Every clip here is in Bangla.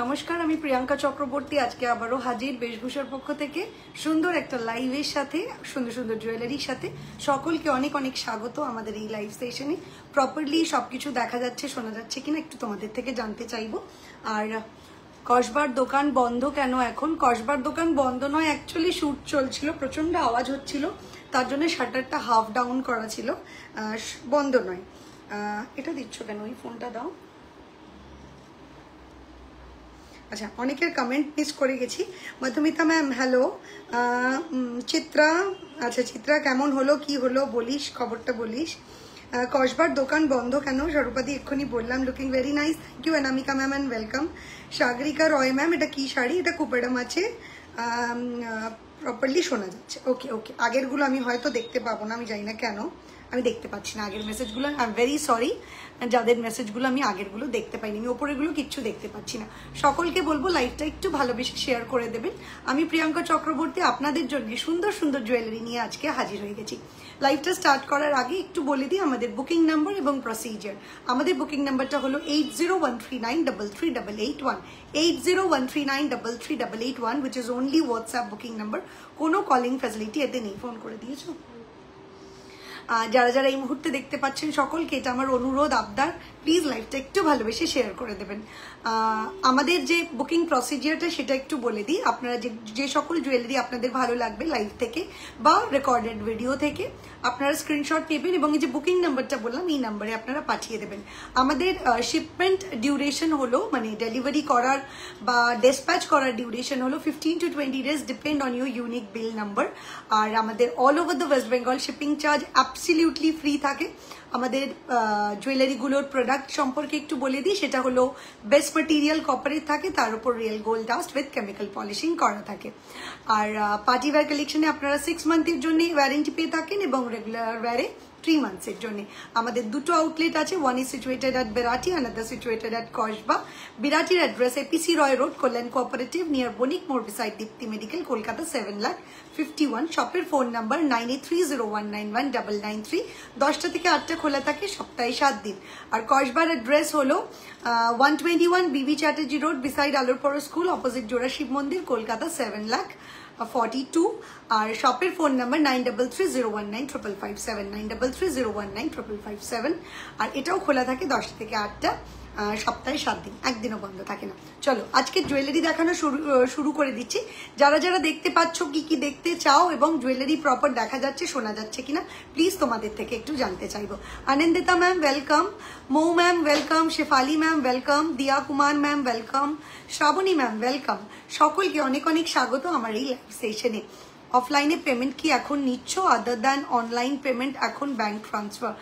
নমস্কার, আমি প্রিয়াঙ্কা চক্রবর্তী আজকে আবারও হাজির বেশভূষার পক্ষ থেকে সুন্দর একটা লাইভের সাথে, সুন্দর সুন্দর জুয়েলারির সাথে। সকলকে অনেক অনেক স্বাগত আমাদের এই লাইভ সেশনে। প্রপারলি সবকিছু দেখা যাচ্ছে, শোনা যাচ্ছে কিনা একটু তোমাদের থেকে জানতে চাইবো। আর কসবার দোকান বন্ধ কেন এখন? কসবার দোকান বন্ধ নয়, অ্যাকচুয়ালি শুট চলছিল, প্রচন্ড আওয়াজ হচ্ছিল, তার জন্য শাটারটা হাফ ডাউন করা ছিল, বন্ধ নয়। এটা দিচ্ছ কেন? ওই ফোনটা দাও। আচ্ছা, অনেকের কমেন্ট মিস করে গেছি। Madhumita ma'am hello. চিত্রা, আচ্ছা চিত্রা কেমন হলো, কি হলো বলিস, খবরটা বলিস। কসবার দোকান বন্ধ কেন? স্বরূপাদি এক্ষুনি বললাম, looking very nice, thank you Anamika ma'am and welcome. Sagarika Roy ma'am, এটা কি শাড়ি? এটা কুপেডাম আছে, প্রপারলি শোনা যাচ্ছে। ওকে ওকে, আগেরগুলো আমি হয়তো দেখতে পাবো না, আমি জানি না কেন আমি দেখতে পাচ্ছি না আগের মেসেজগুলো। আই এম ভেরি সরি যাদের মেসেজগুলো আমি আগেরগুলো দেখতে পাইনি, আমি ওপরেরগুলো কিচ্ছু দেখতে পাচ্ছি না। সকলকে বলবো লাইভটা একটু ভালোবেসে শেয়ার করে দেবেন। আমি প্রিয়াঙ্কা চক্রবর্তী আপনাদের জন্য সুন্দর সুন্দর জুয়েলারি নিয়ে আজকে হাজির হয়ে গেছি। লাইভটা স্টার্ট করার আগে একটু বলে দিই আমাদের বুকিং নাম্বার এবং প্রসিজার। আমাদের বুকিং নাম্বারটা হলো 8013933881, 8013933881, which is only WhatsApp booking number. কোনো কলিং ফ্যাসিলিটি এতে নেই। ফোন করে দিয়েছো? যারা যারা এই মুহূর্তে দেখতে পাচ্ছেন সকলকে এটা আমার অনুরোধ, আবদার, প্লিজ লাইভটা একটু ভালোবেসে শেয়ার করে দেবেন। আমাদের যে বুকিং প্রসিজিয়ারটা সেটা একটু বলে দিই। আপনারা যে সকল জুয়েলারি আপনাদের ভালো লাগবে লাইভ থেকে বা রেকর্ডেড ভিডিও থেকে আপনারা স্ক্রিনশট নেবেন এবং এই যে বুকিং নাম্বারটা বললাম এই নাম্বারে আপনারা পাঠিয়ে দেবেন। আমাদের শিপমেন্ট ডিউরেশন হলো, মানে ডেলিভারি করার বা ডিসপ্যাচ করার ডিউরেশন হলো 15 to 20 days, depend on your unique bill number. আর আমাদের all over the West Bengal shipping charge absolutely free থাকে। আমাদের জুয়েলারিগুলোর প্রোডাক্ট সম্পর্কে একটু বলে দিই, সেটা হলো বেস্ট মেটেরিয়াল কপারের থাকে, তার উপর real gold dust with chemical polishing করা থাকে। আর পার্টি ওয়্যার কালেকশনে আপনারা 6 মান্থের জন্য ওয়ারেন্টি পেয়ে থাকেন এবং রেগুলার ওয়্যারে 3 মান্থসের জন্য। আমাদের দুটো আউটলেট আছে, one is situated at Birati, another situated at Kasba. বিরাটির address APC Roy road, Kalyan cooperative, near Banik মোড়, বিসাইড দীপ্তি মেডিকেল, কলকাতা 7,51,000। শপের ফোন নাম্বার 9830191993। 10টা থেকে 8টা খোলা থাকে, সপ্তাহে 7 দিন। আর কসবার অ্যাড্রেস হলো 121 BB Chatterjee road, beside Alorpara school, opposite Jora Shib মন্দির, কলকাতা 7,42,000। আর শপের ফোন নাম্বার 9330195557, 9330195557। আর এটাও খোলা থাকে 10টা থেকে 8টা, সপ্তাহে 7 দিন, একদিনও বন্ধ থাকে না। চলো আজকে জুয়েলারি দেখানো শুরু করে দিচ্ছি। যারা যারা দেখতে পাচ্ছ, কি কি দেখতে চাও এবং জুয়েলারি প্রপার দেখা যাচ্ছে, শোনা যাচ্ছে কিনা প্লিজ তোমাদের থেকে একটু জানতে চাইবো। Anandita ma'am welcome, Mou ma'am welcome, Shefali ma'am welcome, Diya Kumar ma'am welcome, Shraboni ma'am welcome. সকলকে অনেক অনেক স্বাগত আমার এই লাইভ সেশনে। অফলাইনে পেমেন্ট কি এখন নিচ্ছ আদার দ্যান অনলাইন পেমেন্ট? এখন ব্যাংক ট্রান্সফার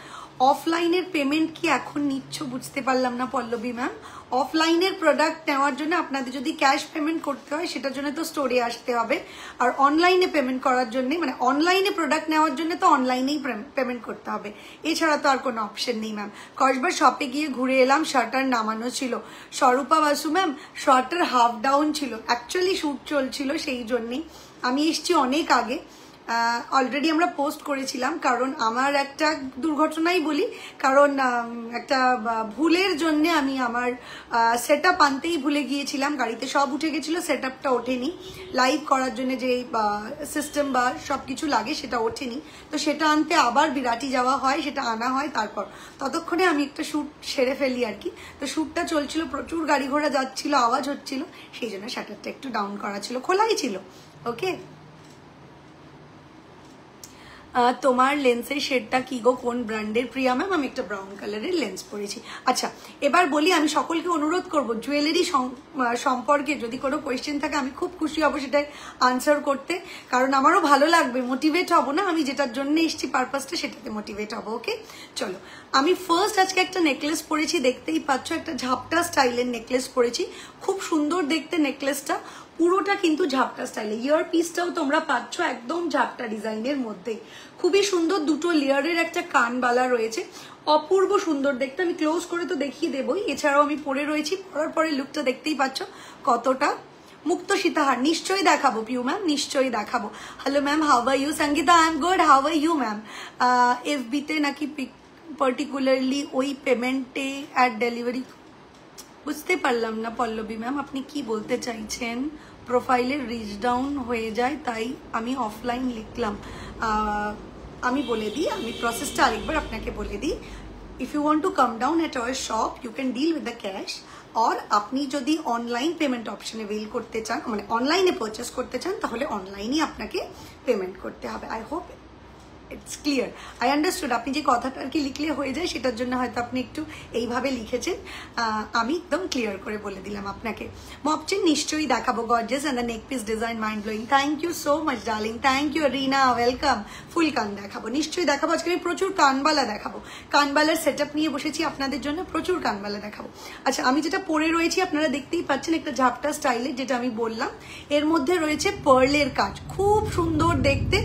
অফলাইনের পেমেন্ট কি এখন নিচ্ছ বুঝতে পারলাম না পল্লবী ম্যাম। অফলাইনের প্রোডাক্ট নেওয়ার জন্য আপনাদের যদি ক্যাশ পেমেন্ট করতে হয় সেটার জন্য তো স্টোরে আসতে হবে, আর অনলাইনে পেমেন্ট করার জন্য মানে অনলাইনে প্রোডাক্ট নেওয়ার জন্য তো অনলাইনেই পেমেন্ট করতে হবে, এছাড়া তো আর কোনো অপশন নেই ম্যাম। কয়েকবার শপে গিয়ে ঘুরে এলাম, শার্টার নামানো ছিল। স্বরূপা বাসু ম্যাম শার্টার হাফ ডাউন ছিল, অ্যাকচুয়ালি শ্যুট চলছিল, সেই জন্যেই আমি এসছি অনেক আগে। অলরেডি আমরা পোস্ট করেছিলাম, কারণ আমার একটা দুর্ঘটনাই বলি, কারণ একটা ভুলের জন্য আমি আমার সেট আপ আনতেই ভুলে গিয়েছিলাম, গাড়িতে সব উঠে গেছিলো, সেট আপটা ওঠেনি, লাইভ করার জন্য যে সিস্টেম বা সব কিছু লাগে সেটা ওঠেনি, তো সেটা আনতে আবার বিরাটি যাওয়া হয়, সেটা আনা হয়, তারপর ততক্ষণে আমি একটা শ্যুট সেরে ফেলি আর কি। তো শ্যুটটা চলছিল, প্রচুর গাড়ি ঘোড়া যাচ্ছিল, আওয়াজ হচ্ছিল, সেই জন্য শাটারটা একটু ডাউন করা ছিল, খোলাই ছিল। ওকে, তোমার লেন্সের শেডটা কি গো, কোন ব্র্যান্ডের? প্রিয়া ম্যাম আমি একটা ব্রাউন কালারের লেন্স পরেছি। আচ্ছা, এবার বলি, আমি সকলকে অনুরোধ করব জুয়েলারি সম্পর্কে যদি কোনো কোয়েশ্চেন থাকে আমি খুব খুশি হব সেটাই আনসার করতে, কারণ আমারও ভালো লাগবে, মোটিভেট হব না, আমি যেটার জন্য এসছি পারপাসটা সেটাতে মোটিভেট হব। ওকে চলো, আমি ফার্স্ট আজকে একটা নেকলেস পরেছি, দেখতেই পাচ্ছ, একটা ঝাপটা স্টাইলের নেকলেস পরেছি, খুব সুন্দর দেখতে নেকলেসটা, পুরোটা কিন্তু ঝাপটা স্টাইলে। ইয়ার পিসটাও তোমরা পাচ্ছ একদম ঝাপটা ডিজাইনের মধ্যে, খুবই সুন্দর, দুটো লেয়ারের একটা কানবালা রয়েছে, অপূর্ব সুন্দর দেখতে। আমি ক্লোজ করে তো দেখিয়ে দেবই, এছাড়াও আমি পরে রয়েছি, পরার পরে লুকটা দেখতেই পাচ্ছ কতটা। মুক্ত সীতাহার নিশ্চয়ই দেখাবো পিউ ম্যাম, নিশ্চয়ই দেখাবো। Hello ma'am, how are you? Sangita I am good, how are you ma'am? এফবিতে নাকি পার্টিকুলারলি ওই পেমেন্টে অ্যাট ডেলিভারি? বুঝতে পারলাম না পল্লবী ম্যাম, আপনি কি বলতে চাইছেন? প্রোফাইলে রিচ ডাউন হয়ে যায় তাই আমি অফলাইন লিখলাম। আমি বলে দিই, আমি প্রসেসটা আরেকবার আপনাকে বলে দিই। If you want to come down at our shop you can deal with the cash, और আপনি যদি অনলাইন পেমেন্ট অপশনে ওয়েল করতে চান, মানে অনলাইনে পারচেস করতে চান, তাহলে অনলাইনই আপনাকে পেমেন্ট করতে হবে। I hope it's clear, I understood. আপনি যে কথাটা আর কি লিখলে হয়ে যায় সেটার জন্য হয়তো আপনি একটু এইভাবে লিখেছেন, আমি একদম ক্লিয়ার করে বলে দিলাম আপনাকে। মপচেন নিশ্চয়ই দেখাবো, gorgeous and the neck piece design mind blowing. Thank you so much darling, thank you Rina, welcome. ফুল কান দেখাবো, নিশ্চয়ই দেখাবো, আজকে আমি প্রচুর কানবালা দেখাবো, কানবালার সেট আপ নিয়ে বসেছি আপনাদের জন্য, প্রচুর কানবালা দেখাবো। আচ্ছা, আমি যেটা পরে রয়েছি আপনারা দেখতেই পাচ্ছেন, একটা ঝাপটা স্টাইলের, যেটা আমি বললাম, এর মধ্যে রয়েছে পার্লের কাজ, খুব সুন্দর দেখতে,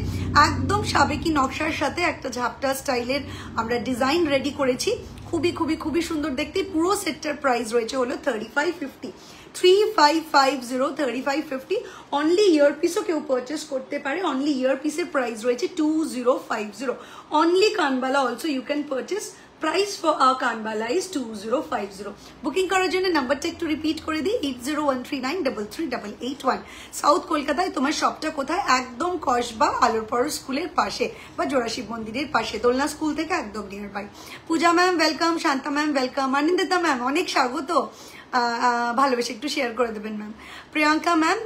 একদম সাবেকি নকশার সাথে একটা ঝাপটা স্টাইলের আমরা ডিজাইন রেডি করেছি, খুবই খুবই খুবই সুন্দর দেখতে। পুরো সেটটার প্রাইস রয়েছে হলো 3550, 3550, 3550। অনলি ইয়ারপিসও কেউ পারচেস করতে পারে, অনলি ইয়ারপিসের প্রাইস রয়েছে 2050। অনলি কানবালা also you can purchase, price for our কানবালা ইজ 2050। বুকিং করার জন্য নাম্বারটা একটু রিপিট করে দিই, 8013933881। সাউথ কলকাতায় তোমার শপটা কোথায়? একদম কসবা আলোরপাড় স্কুলের পাশে বা জোড়াশিব মন্দিরের পাশে, দোলনা স্কুল থেকে একদম nearby. Puja ma'am welcome, Shanta ma'am welcome, Anandita ma'am অনেক স্বাগত, ভালোবেসে একটু শেয়ার করে দেবেন ma'am. Priyanka ma'am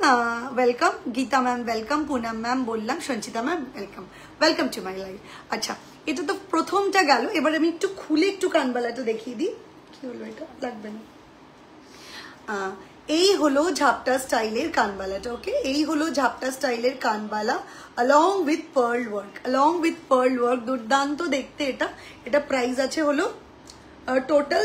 welcome, Gita ma'am welcome, Punam ma'am বললাম, Sanchita ma'am welcome, welcome to my life. আচ্ছা, এটা তো প্রথমটা গেল, এবার আমি একটু খুলে একটু কানবালাটা দেখিয়ে দিই। কি হলো, এটা লাগবে না। এই হলো ঝাপটা স্টাইলের কানবালাটা। ওকে, এই হলো ঝাপটা স্টাইলের কানবালা along with pearl work, along with pearl work, দুর্দান্ত দেখতে। এটা প্রাইস আছে হলো টোটাল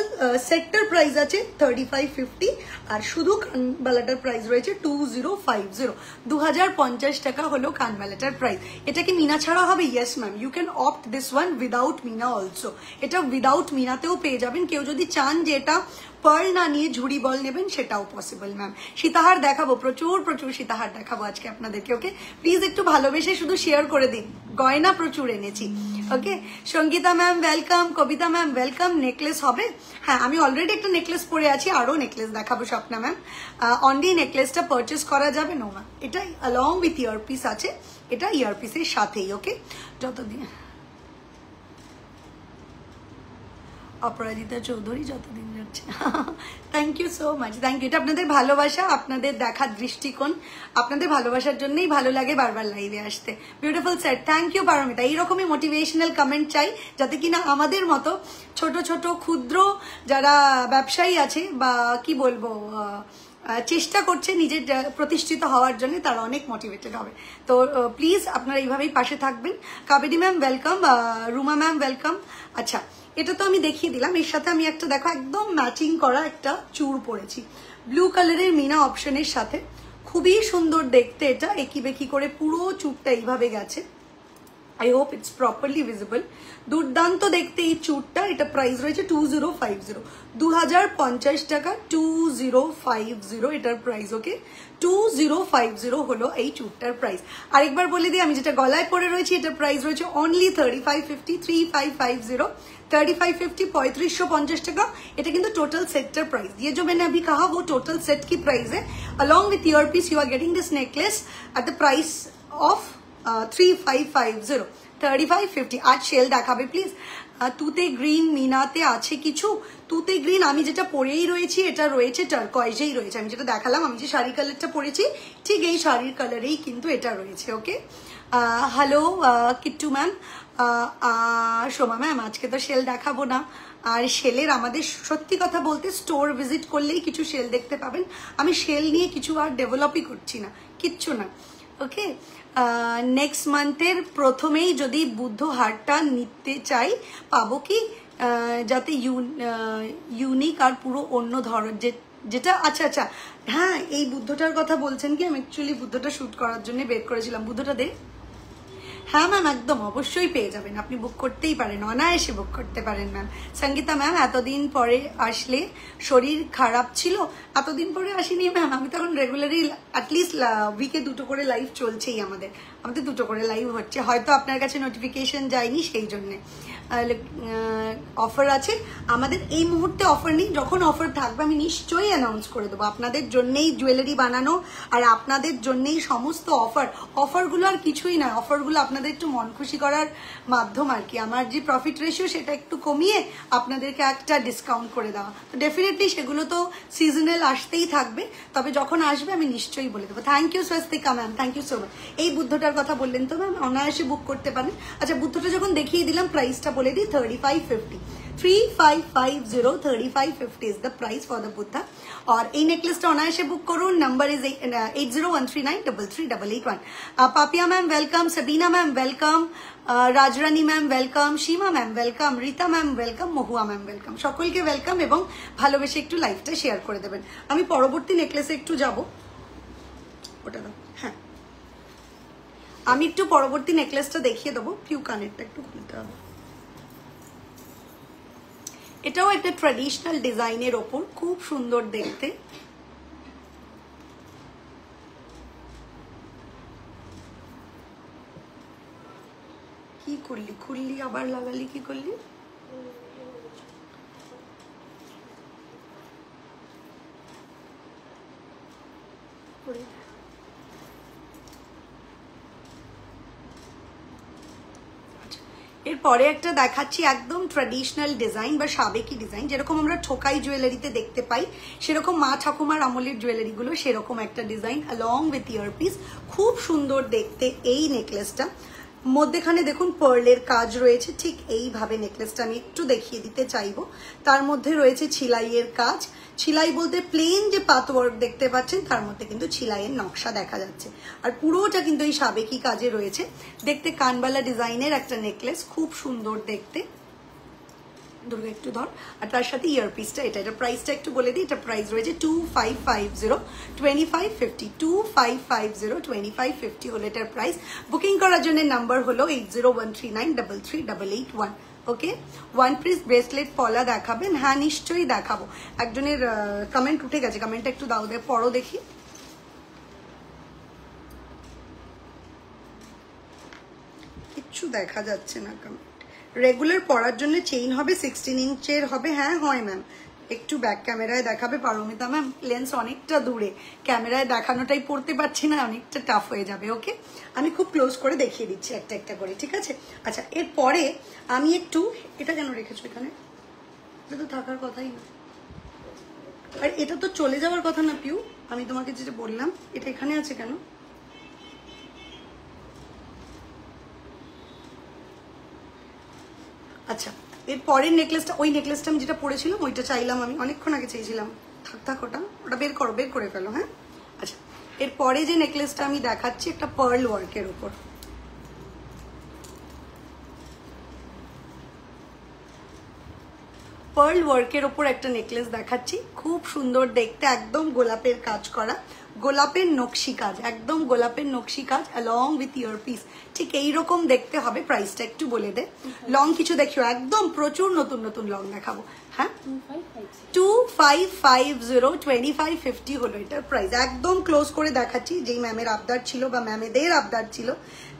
সেটটার প্রাইস আছে 3550, আর শুধু কানবালাটার প্রাইস রয়েছে 2050, 2050 টাকা হলো কানবালাটার প্রাইস। এটা কি মিনা ছাড়া হবে? Yes ma'am, you can opt this one without meena also, এটা উইদাউট মিনাতেও পেয়ে যাবেন। কেউ যদি চান যে এটা পার্ল না নিয়ে ঝুড়ি বল নেবেন, সেটাও পসিবল ম্যাম। সীতাহার দেখাবো, প্রচুর প্রচুর সীতাহার দেখাবো আজকে আপনাদেরকে। ওকে, প্লিজ একটু ভালোবেসে শুধু শেয়ার করে দিন, গয়না প্রচুর এনেছি। ওকে, সঙ্গীতা ম্যাম ওয়েলকাম, কবিতা ম্যাম ওয়েলকাম। নেকলেস হবে? হ্যাঁ, আমি অলরেডি একটা নেকলেস পরে আছি, আরো নেকলেস দেখাবো স্বপ্না ম্যাম। অনলি নেকলেসটা পারচেস করা যাবে? নো ম্যাম, এটা অলং উইথ ইয়ারপিস আছে, এটা ইয়ারপিসের সাথেই। ওকে, যতদিন অপরাজিতা চৌধুরী যতদিন যাচ্ছে, thank you so much, thank you. এটা আপনাদের ভালোবাসা, আপনাদের দেখার দৃষ্টিকোণ, আপনাদের ভালোবাসার জন্যই ভালো লাগে বারবার লাইভে আসতে। Beautiful set, thank you Paromita. এইরকমই মোটিভেশনাল কমেন্ট চাই, যাতে কিনা আমাদের মতো ছোট ছোট ক্ষুদ্র যারা ব্যবসায়ী আছে বা কি বলবো চেষ্টা করছে নিজের প্রতিষ্ঠিত হওয়ার জন্য, তারা অনেক মোটিভেটেড হবে। তো প্লিজ আপনারা এইভাবেই পাশে থাকবেন। Kaveri ma'am welcome, Ruma ma'am welcome. আচ্ছা, এটা তো আমি দেখিয়ে দিলাম, এর সাথে আমি একটা দেখো একদম ম্যাচিং করা একটা চূড় পরেছি ব্লু কালারের মিনা অপশনের সাথে। খুবই সুন্দর দেখতে, এটা একি বেকি করে পুরো চূড়টা এইভাবে গেছে। I hope it's properly visible. দুর্দান্ত দেখতে এই চূড়টা। এটা প্রাইস রয়েছে 2050, 2050 টাকা, 2050 এটার প্রাইস। ওকে, 2050 হলো এই চূড়টার প্রাইস। আরেকবার বলে দিই, আমি যেটা গলায় পরে রয়েছি এটার প্রাইস রয়েছে অনলি 3550, 3550, 3550, 3550 টাকা। এটা কিন্তু টোটাল সেটটার প্রাইস। ये जो मैंने अभी कहा वो टोटल सेट की प्राइस है। Along with earpiece you are getting this necklace at the price of 3550, 3550। आज সেল দেখাবে প্লিজ। তুতে গ্রিন মিনাতে আছে কিছু? তুতে গ্রিন আমি যেটা পরেই রয়েছি এটা রয়েছে টার্কয়েজেই রয়েছে। আমি যেটা দেখালাম, আমি যে শাড়ি কালারটা পরেছি ঠিক এই শাড়ির কালারেই কিন্তু এটা রয়েছে। Okay, hello Kittu ma'am, Soma ma'am আজকে তো সেল দেখাবো না। আর সেলের আমাদের সত্যি কথা বলতে স্টোর ভিজিট করলেই কিছু সেল দেখতে পাবেন। আমি সেল নিয়ে কিছু আর ডেভেলপই করছি না, কিচ্ছু না। ওকে, নেক্সট মান্থের প্রথমেই যদি বুদ্ধ হারটা নিতে চাই পাবো কি? যাতে ইউনিক আর পুরো অন্য ধরন যেটা। আচ্ছা আচ্ছা, হ্যাঁ এই বুদ্ধটার কথা বলছেন কি? আমি অ্যাকচুয়ালি বুদ্ধটা শ্যুট করার জন্য বের করেছিলাম। বুদ্ধটা দে। হ্যাঁ ম্যাম একদম অবশ্যই পেয়ে যাবেন, আপনি বুক করতেই পারেন, অনায়াসে বুক করতে পারেন ম্যাম। সঙ্গীতা ম্যাম এতদিন পরে আসলে, শরীর খারাপ ছিল? এতদিন পরে আসিনি ম্যাম, আমি তখন রেগুলারই অ্যাটলিস্ট উইকে 2টো করে লাইভ চলছেই। আমাদের 2টো করে লাইভ হচ্ছে, হয়তো আপনার কাছে নোটিফিকেশন যায়নি সেই জন্যে। অফার আছে আমাদের এই মুহূর্তে, অফার নেই। যখন অফার থাকবে আমি নিশ্চয়ই অ্যানাউন্স করে দেবো। আপনাদের জন্যেই জুয়েলারি বানানো আর আপনাদের জন্যেই সমস্ত অফারগুলো আর কিছুই নয়। অফারগুলো আপনাদের একটু মন খুশি করার মাধ্যম আর কি। আমার যে প্রফিট রেশিও সেটা একটু কমিয়ে আপনাদেরকে একটা ডিসকাউন্ট করে দেওয়া। তো ডেফিনেটলি সেগুলো তো সিজনাল আসতেই থাকবে, তবে যখন আসবে আমি নিশ্চয়ই বলে দেবো। Thank you Swastika ma'am, thank you so much. এই বুদ্ধটার কথা বললেন তো ম্যাম, অনায়াসে বুক করতে পারেন। আচ্ছা বুদ্ধটা যখন দেখিয়ে দিলাম প্রাইসটা বলে দিই, 3550, 3550, 3550 is the price for the Buddha। और এই নেকলেসটা অনায়াসে বুক করুন। Number is 8013933881। Papiya ma'am welcome, Sabina ma'am welcome, Rajrani ma'am welcome, Sima ma'am welcome, Rita ma'am welcome, Mahua ma'am welcome. সকলকে ওয়েলকাম এবং ভালোবেসে একটু লাইভটা শেয়ার করে দেবেন। আমি পরবর্তী নেকলেসে একটু যাব, ওটা দাও। হ্যাঁ আমি একটু পরবর্তী নেকলেসটা দেখিয়ে দেবো। পিউ কানেরটা একটু খুলতে হবে। এটাও একটা ট্র্যাডিশনাল ডিজাইনের ওপর, খুব সুন্দর দেখতে। কি করলি, খুললি আবার লাগালি, কি করলি? এরপরে একটা দেখাচ্ছি একদম ট্র্যাডিশনাল ডিজাইন বা সাবেকি ডিজাইন, যেরকম আমরা ঠোকাই জুয়েলারিতে দেখতে পাই, সেরকম মা ঠাকুমার আমলের জুয়েলারিগুলো সেরকম একটা ডিজাইন অ্যালং উইথ ইয়ারপিস। খুব সুন্দর দেখতে এই নেকলেসটা। মধ্যেখানে দেখুন পার্লের কাজ রয়েছে, ঠিক এইভাবে নেকলেসটা আমি একটু দেখিয়ে দিতে চাইবো। তার মধ্যে রয়েছে ছিলাইয়ের কাজ। ছিলাই বলতে প্লেন যে পাতওয়ার্ক দেখতে পাচ্ছেন তার মধ্যে কিন্তু ছিলাইয়ের নকশা দেখা যাচ্ছে, আর পুরোটা কিন্তু এই সাবেকি কাজে রয়েছে। দেখতে কানবালা ডিজাইনের একটা নেকলেস, খুব সুন্দর দেখতে। দুর্গা একটু ধর। আর তার সাথে ইয়ারপিসটা এটার প্রাইসটা একটু বলে দিই। এটা প্রাইস রয়েছে 2550, 2550, 2550, 2550 হলো এটার প্রাইস। বুকিং করার জন্য নাম্বার হলো 8013933881। ওকে, ওয়ান পিস ব্রেসলেট পলা দেখাবেন? হ্যাঁ নিশ্চয়ই দেখাবো। একজনের কমেন্ট উঠে গেছে, কমেন্টটা একটু দাও, পড়ো দেখি। কিচ্ছু দেখা যাচ্ছে না কমেন্ট। রেগুলার পরার জন্য চেইন হবে 16 ইঞ্চের হবে? হ্যাঁ হয় ম্যাম। একটু ব্যাক ক্যামেরায় দেখাবে পারমিতা ম্যাম? লেন্স অনেকটা দূরে, ক্যামেরায় দেখানোটাই পড়তে পারছি না, অনেকটা টাফ হয়ে যাবে। ওকে, আমি খুব ক্লোজ করে দেখিয়ে দিচ্ছি একটা একটা করে, ঠিক আছে? আচ্ছা এরপরে আমি একটু, এটা কেন রেখেছো এখানে? এটা তো থাকার কথাই না, আর এটা তো চলে যাওয়ার কথা না পিউ। আমি তোমাকে যেটা বললাম, এটা এখানে আছে কেন? আচ্ছা এর পরের নেকলেসটা, ওই নেকলেসটা আমি যেটা পরেছিলাম ওইটা চাইলাম, আমি অনেকক্ষণ আগে চেয়েছিলাম। থাক ওটা বের করে ফেলো। হ্যাঁ আচ্ছা, এরপরে যে নেকলেসটা আমি দেখাচ্ছি একটা পার্ল ওয়ার্কের উপর। পার্ল ওয়ার্কের ওপর একটা নেকলেস দেখাচ্ছি, খুব সুন্দর দেখতে, একদম গোলাপের কাজ করা, গোলাপের নকশি কাজ, একদম গোলাপের নকশি কাজ অ্যালং উইথ ইয়ারপিস। ঠিক এইরকম দেখতে হবে। প্রাইসটা একটু বলে দে। লং কিছু দেখিও, একদম প্রচুর নতুন নতুন লং দেখাবো। হ্যাঁ, 2550, 2550 হলো এটার প্রাইস। একদম ক্লোজ করে দেখাচ্ছি, যেই ম্যামের আবদার ছিল বা ম্যামেদের আবদার ছিল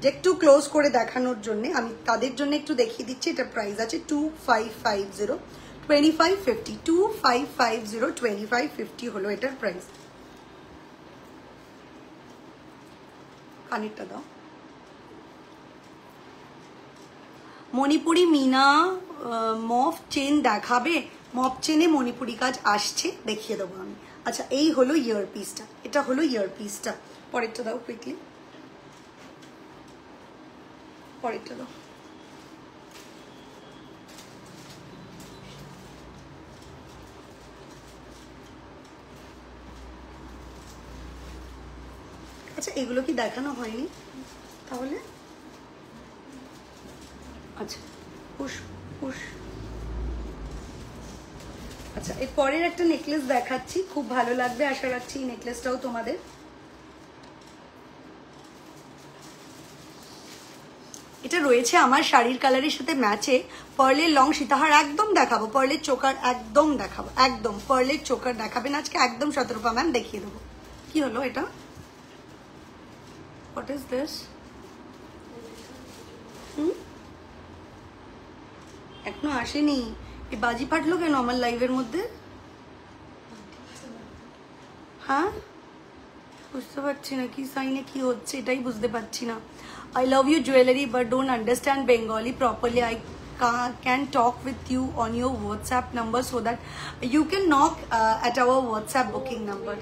যে একটু ক্লোজ করে দেখানোর জন্য, আমি তাদের জন্য একটু দেখিয়ে দিচ্ছি। এটার প্রাইস আছে 2550, 2550, 2550, 2550 হলো এটার প্রাইস। কানেরটা দাও। মণিপুরি মিনা মফ চেন দেখাবে? মফ চেনে মণিপুরি কাজ আসছে, দেখিয়ে দেবো আমি। আচ্ছা, এই হলো ইয়ার পিসটা, এটা হলো ইয়ার পিসটা। পরেরটা দাও কুইকলি, পরেরটা দাও। আচ্ছা, এগুলো কি দেখানো হয়নি তাহলে? আচ্ছা, পুশ পুশ। আচ্ছা, এর পরের একটা নেকলেস দেখাচ্ছি, খুব ভালো লাগবে আশা রাখছি এই নেকলেসটাও তোমাদের। এটা রয়েছে আমার শাড়ির কালারের সাথে ম্যাচে, পার্লের লং সীতাহার একদম দেখাবো, পার্লের চোকার একদম দেখাবো, একদম পার্লের চোকার দেখাবেন আজকে একদম। শতরূপা ম্যাম দেখিয়ে দেবো। কি হলো এটা? What is this? এখনো আসেনি। এই বাজি ফাটলো কেন আমার লাইভের মধ্যে? হ্যাঁ, বুঝতে পারছি না কি সাইনে কি হচ্ছে, এটাই বুঝতে পারছি না। I love you jewelry but don't understand Bengali properly. I can talk with you on your WhatsApp number so that you can knock at our WhatsApp booking number.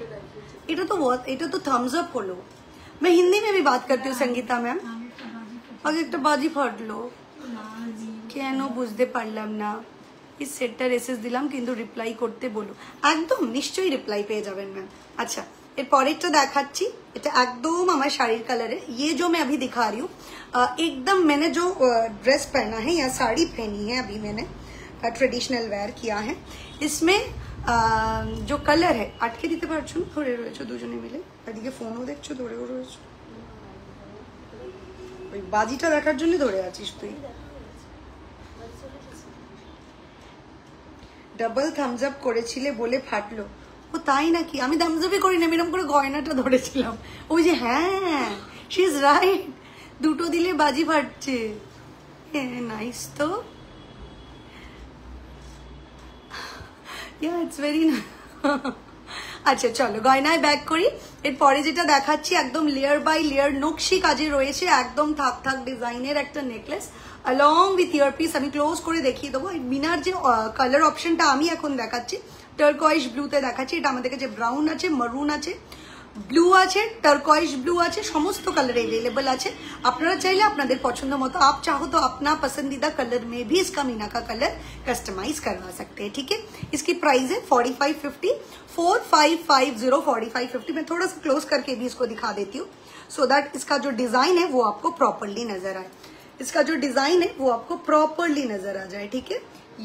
এটা তো thumbs up হলো। मैं हिंदी में भी बात करती हूँ संगीता मैम। আগে একটা বাজি ফাটলো কেন বুঝতে পারলাম না। এই সেটটা এসএস দিলাম কিন্তু রিপ্লাই করতে বলো। একদম নিশ্চয়ই রিপ্লাই পেয়ে যাবেন ম্যাম। আচ্ছা, এর পরেরটা দেখাচ্ছি, এটা একদম আমার শাড়ির কালারে। ये जो मैं अभी दिखा रही हूँ एकदम मैंने जो ड्रेस पहना है या साड़ी पहनी है अभी मैंने ट्रेडिशनल वेयर किया है, इसमें जो कलर है আটকে দিতে পারছো না? ধরে রয়েছো দুজনে মিলে, এদিকে ফোনও দেখছো, ধরে রয়েছো। ওই বাজিটা দেখার জন্য ধরে আছিস তুই। ডাবল থামস আপ করেছিলে বলে ফাটলো। ও তাই নাকি? আমি থামস আপই করি না, এরকম করে গয়নাটা ধরেছিলাম। ওই যে হ্যাঁ, শি ইজ রাইট, দুটো দিলে বাজি ফাটছে। হ্যাঁ, নাইস তো। ইয়া, ইটস ভেরি আচ্ছা, চলো গয়নায় ব্যাক করি। এরপরে যেটা দেখাচ্ছি একদম লেয়ার বাই লেয়ার নকশি কাজে রয়েছে, একদম থাক থাক ডিজাইনের একটা নেকলেস along with ইয়ারপিস। আমি ক্লোজ করে দেখিয়ে দেবো। মিনার যে কালার অপশনটা আমি এখন দেখাচ্ছি টার্কয়েশ ব্লুতে দেখাচ্ছি। এটা আমাদের কাছে ব্রাউন আছে, মারুন আছে, ব্লু আছে, টার্কয়েশ ব্লু আছে, সমস্ত কালার अवेलेबल আছে। আপনারা চাইলে আপনাদের পছন্দ মতো आप चाहो तो अपना पसंदीदा कलर में भी इसका मीना का कलर कस्टमाइज करवा सकते हैं। ठीक है, इसकी प्राइस है 4550, 4550, 4550। मैं थोड़ा सा क्लोज करके भी इसको दिखा देती हूँ सो दैट इसका जो डिजाइन है वो आपको प्रॉपरली नजर आए। इसका जो डिजाइन है वो आपको प्रॉपरली नजर आ जाए। ठीक है,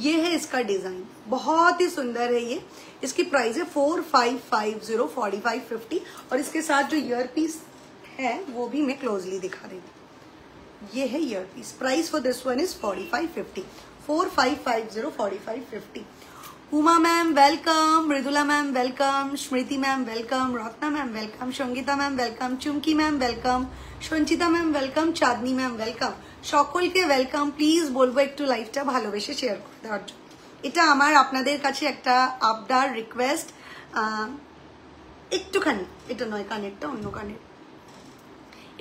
ये है इसका डिजाइन, बहुत ही सुंदर है ये। इसकी प्राइस है 4550, 4550। और इसके साथ जो ईयर पीस है वो भी मैं क्लोजली दिखा देती हूँ। ये है ear piece. Price for this one is 4550, 4550, 4550। Uma ma'am welcome, Mridula ma'am welcome, Smriti ma'am welcome, Ratna ma'am welcome, Sangeeta ma'am welcome, Chumki ma'am welcome, Sanchita ma'am welcome, Chandni ma'am welcome, সকলকে ওয়েলকাম। প্লিজ বলবো একটু লাইভটা ভালোবেসে শেয়ার করে দেওয়ার জন্য। এটা আমার আপনাদের কাছে একটা আবদার, রিকোয়েস্ট, একটুখানি, এটা নয় কানেরটা, অন্য কানের,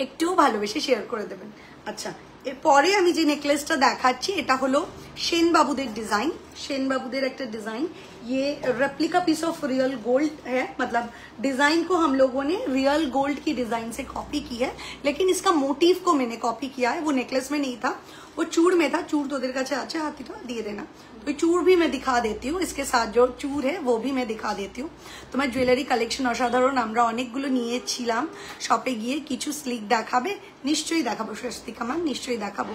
একটু ভালোবেসে শেয়ার করে দেবেন। আচ্ছা, এরপরে আমি যে নেকলেসটা দেখাচ্ছি এটা হলো সেন বাবুদের ডিजाइन, सेन बाबूदेर एक डिजाइन। ये replica piece of real gold है, मतलब डिजाइन को हम लोगों ने रियल गोल्ड की डिजाइन से कॉपी की है, लेकिन इसका मोटिव को मैंने कॉपी किया है। वो नेकलेस में नहीं था, वो चूड़ में था। चूड़ तो देर का अच्छा हाथी था, दिए देना। तो चूड़ भी मैं दिखा देती हूँ, इसके साथ जो चूड़ है वो भी मैं दिखा देती हूँ। তোমার জুয়েলারি কালেকশন অসাধারণ, আমরা অনেকগুলো নিয়েছিলাম শপে গিয়ে। কিছু স্লিক দেখাবে? নিশ্চয়ই দেখাবো স্বস্তিকা ম্যাম, নিশ্চয়ই দেখাবো।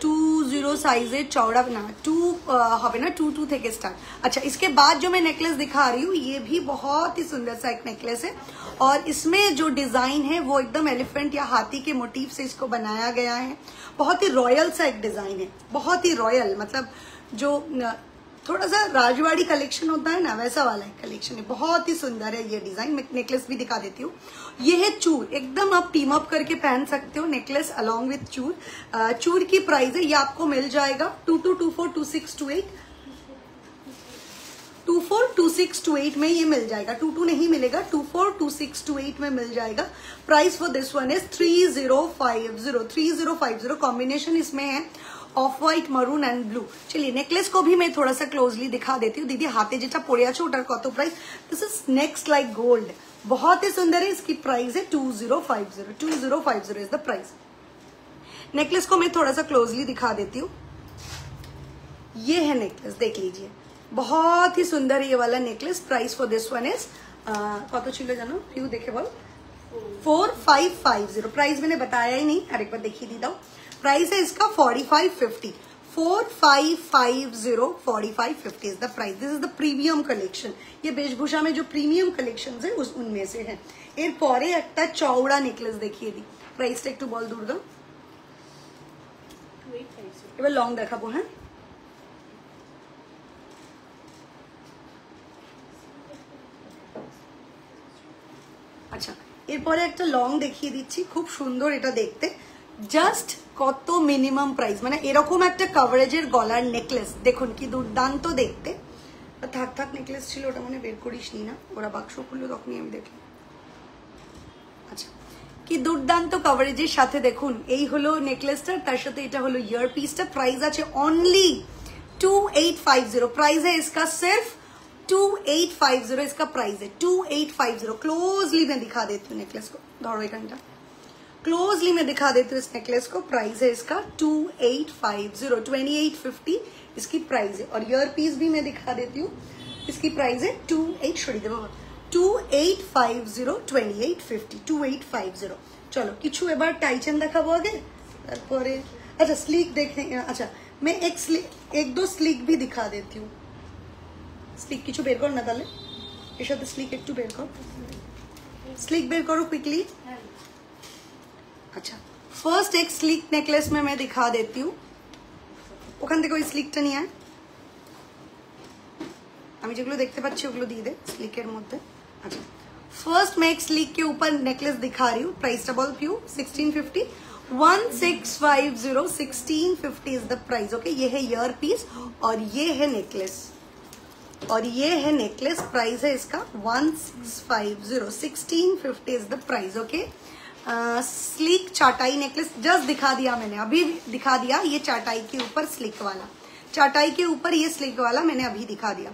20 साइजेर चौड़ा ना 2 হবে না 22 থেকে स्टार्ट। अच्छा, इसके बाद जो मैं नेकलेस दिखा रही हूँ ये भी बहुत ही सुंदर सा एक नेकलेस है और इसमें जो डिजाइन है वो एकदम एलिफेंट या हाथी के मोटिव से इसको बनाया गया है। बहुत ही रॉयल सा एक डिजाइन है, बहुत ही रॉयल, मतलब जो थोड़ा सा राजवाड़ी कलेक्शन होता है ना वैसा वाला एक कलेक्शन है। बहुत ही सुंदर है ये डिजाइन। मैं नेकलेस भी दिखा देती हूँ। ये है चूर, एकदम आप टीम अप करके पहन सकते हो नेकलेस अलोंग विथ चूर। चूर की प्राइस है, ये आपको मिल जाएगा 22242628 242628 में ये मिल जाएगा। 22 नहीं मिलेगा, 242628 में मिल जाएगा। Price for this one is 3050 combination इसमें है of white, maroon and blue. चलिए नेकलेस को भी मैं थोड़ा सा क्लोजली दिखा देती हूँ। दीदी हाथे जेटा पड़े आछे ओटार कत price? This is next like gold, बहुत ही सुंदर है। इसकी प्राइस है 2050 इज द प्राइस। नेकलेस को मैं थोड़ा सा क्लोजली दिखा देती हूँ। ये है नेकलेस, देख लीजिए, बहुत ही सुंदर ये वाला necklace. Price for this one is कत छिलो जानो प्रियू देखे बोल 4550। प्राइस मैंने बताया ही नहीं, हर एक बार देखिए दी दाओ। प्राइस है इसका 4550 4550 is the price. This is the premium collection. ये वेशभूषा में जो प्रीमियम कलेक्शन है उनमें से है। एर परे एक चौड़ा नेकलेस देखिए दी। प्राइस टा एकटू बोल दुर्गा, एबार लंग देखाबो। हाँ, अच्छा, এরপরে একটা লং দেখিয়ে দিচ্ছি, খুব সুন্দর এটা দেখতে। জাস্ট কত মিনিমাম প্রাইস, মানে এরকম একটা কভারেজের গলার নেকলেস দেখুন কি দুর্দান্ত দেখতে। থাক থাক নেকলেস ছিল ওটা মানে বের করিসনি না, ওরা বাক্স খুললো তখনই আমি দেখলাম। আচ্ছা, কি দুর্দান্ত কভারেজের সাথে দেখুন এই হলো নেকলেসটা, তার সাথে এটা হলো ইয়ার পিসটা। প্রাইস আছে অনলি 2850। प्राइस है इसका सिर्फ 2850 इसका प्राइस है 2850। क्लोजली मैं दिखा देती हूँ नेकलेस को, धरो एक घंटा क्लोजली मैं दिखा देती हूँ इस नेकलेस को। प्राइस है इसका 2850 2850 इसकी प्राइस है। और ईयर पीस भी मैं दिखा देती हूँ, इसकी प्राइस है 2850 2850। चलो किछु एबार टाइचेन देखाबो आगे, तारपरे अच्छा स्लिक देखने। अच्छा, मैं एक दो स्लिक भी दिखा देती हूँ। स्लिक किछु बेर कर ना, ताहले एर साथे स्लिक एकटू बेर कर, स्लिक बेर करो क्विकली। अच्छा, फर्स्ट एक स्लिक नेकलेस में मैं दिखा देती हूँ। ওখান থেকে ওই স্লিকটা নিয়ে আয়, আমি যেগুলো দেখতে পাচ্ছি ওগুলো দিয়ে দে স্লিকের মধ্যে। अच्छा, फर्स्ट मैं एक स्लिक के ऊपर नेकलेस दिखा रही हूँ। प्राइस डबल प्यू 1650 1650 1650 इज द प्राइस। ओके, ये है ईयर पीस और ये है नेकलेस, और ये है नेकलेस। प्राइस है इसका 1650 1650 is the price. Okay, slick चाटाई नेकलेस जस्ट दिखा दिया मैंने, अभी दिखा दिया। ये चाटाई के ऊपर स्लिक वाला, चाटाई के ऊपर ये स्लिक वाला मैंने अभी दिखा दिया।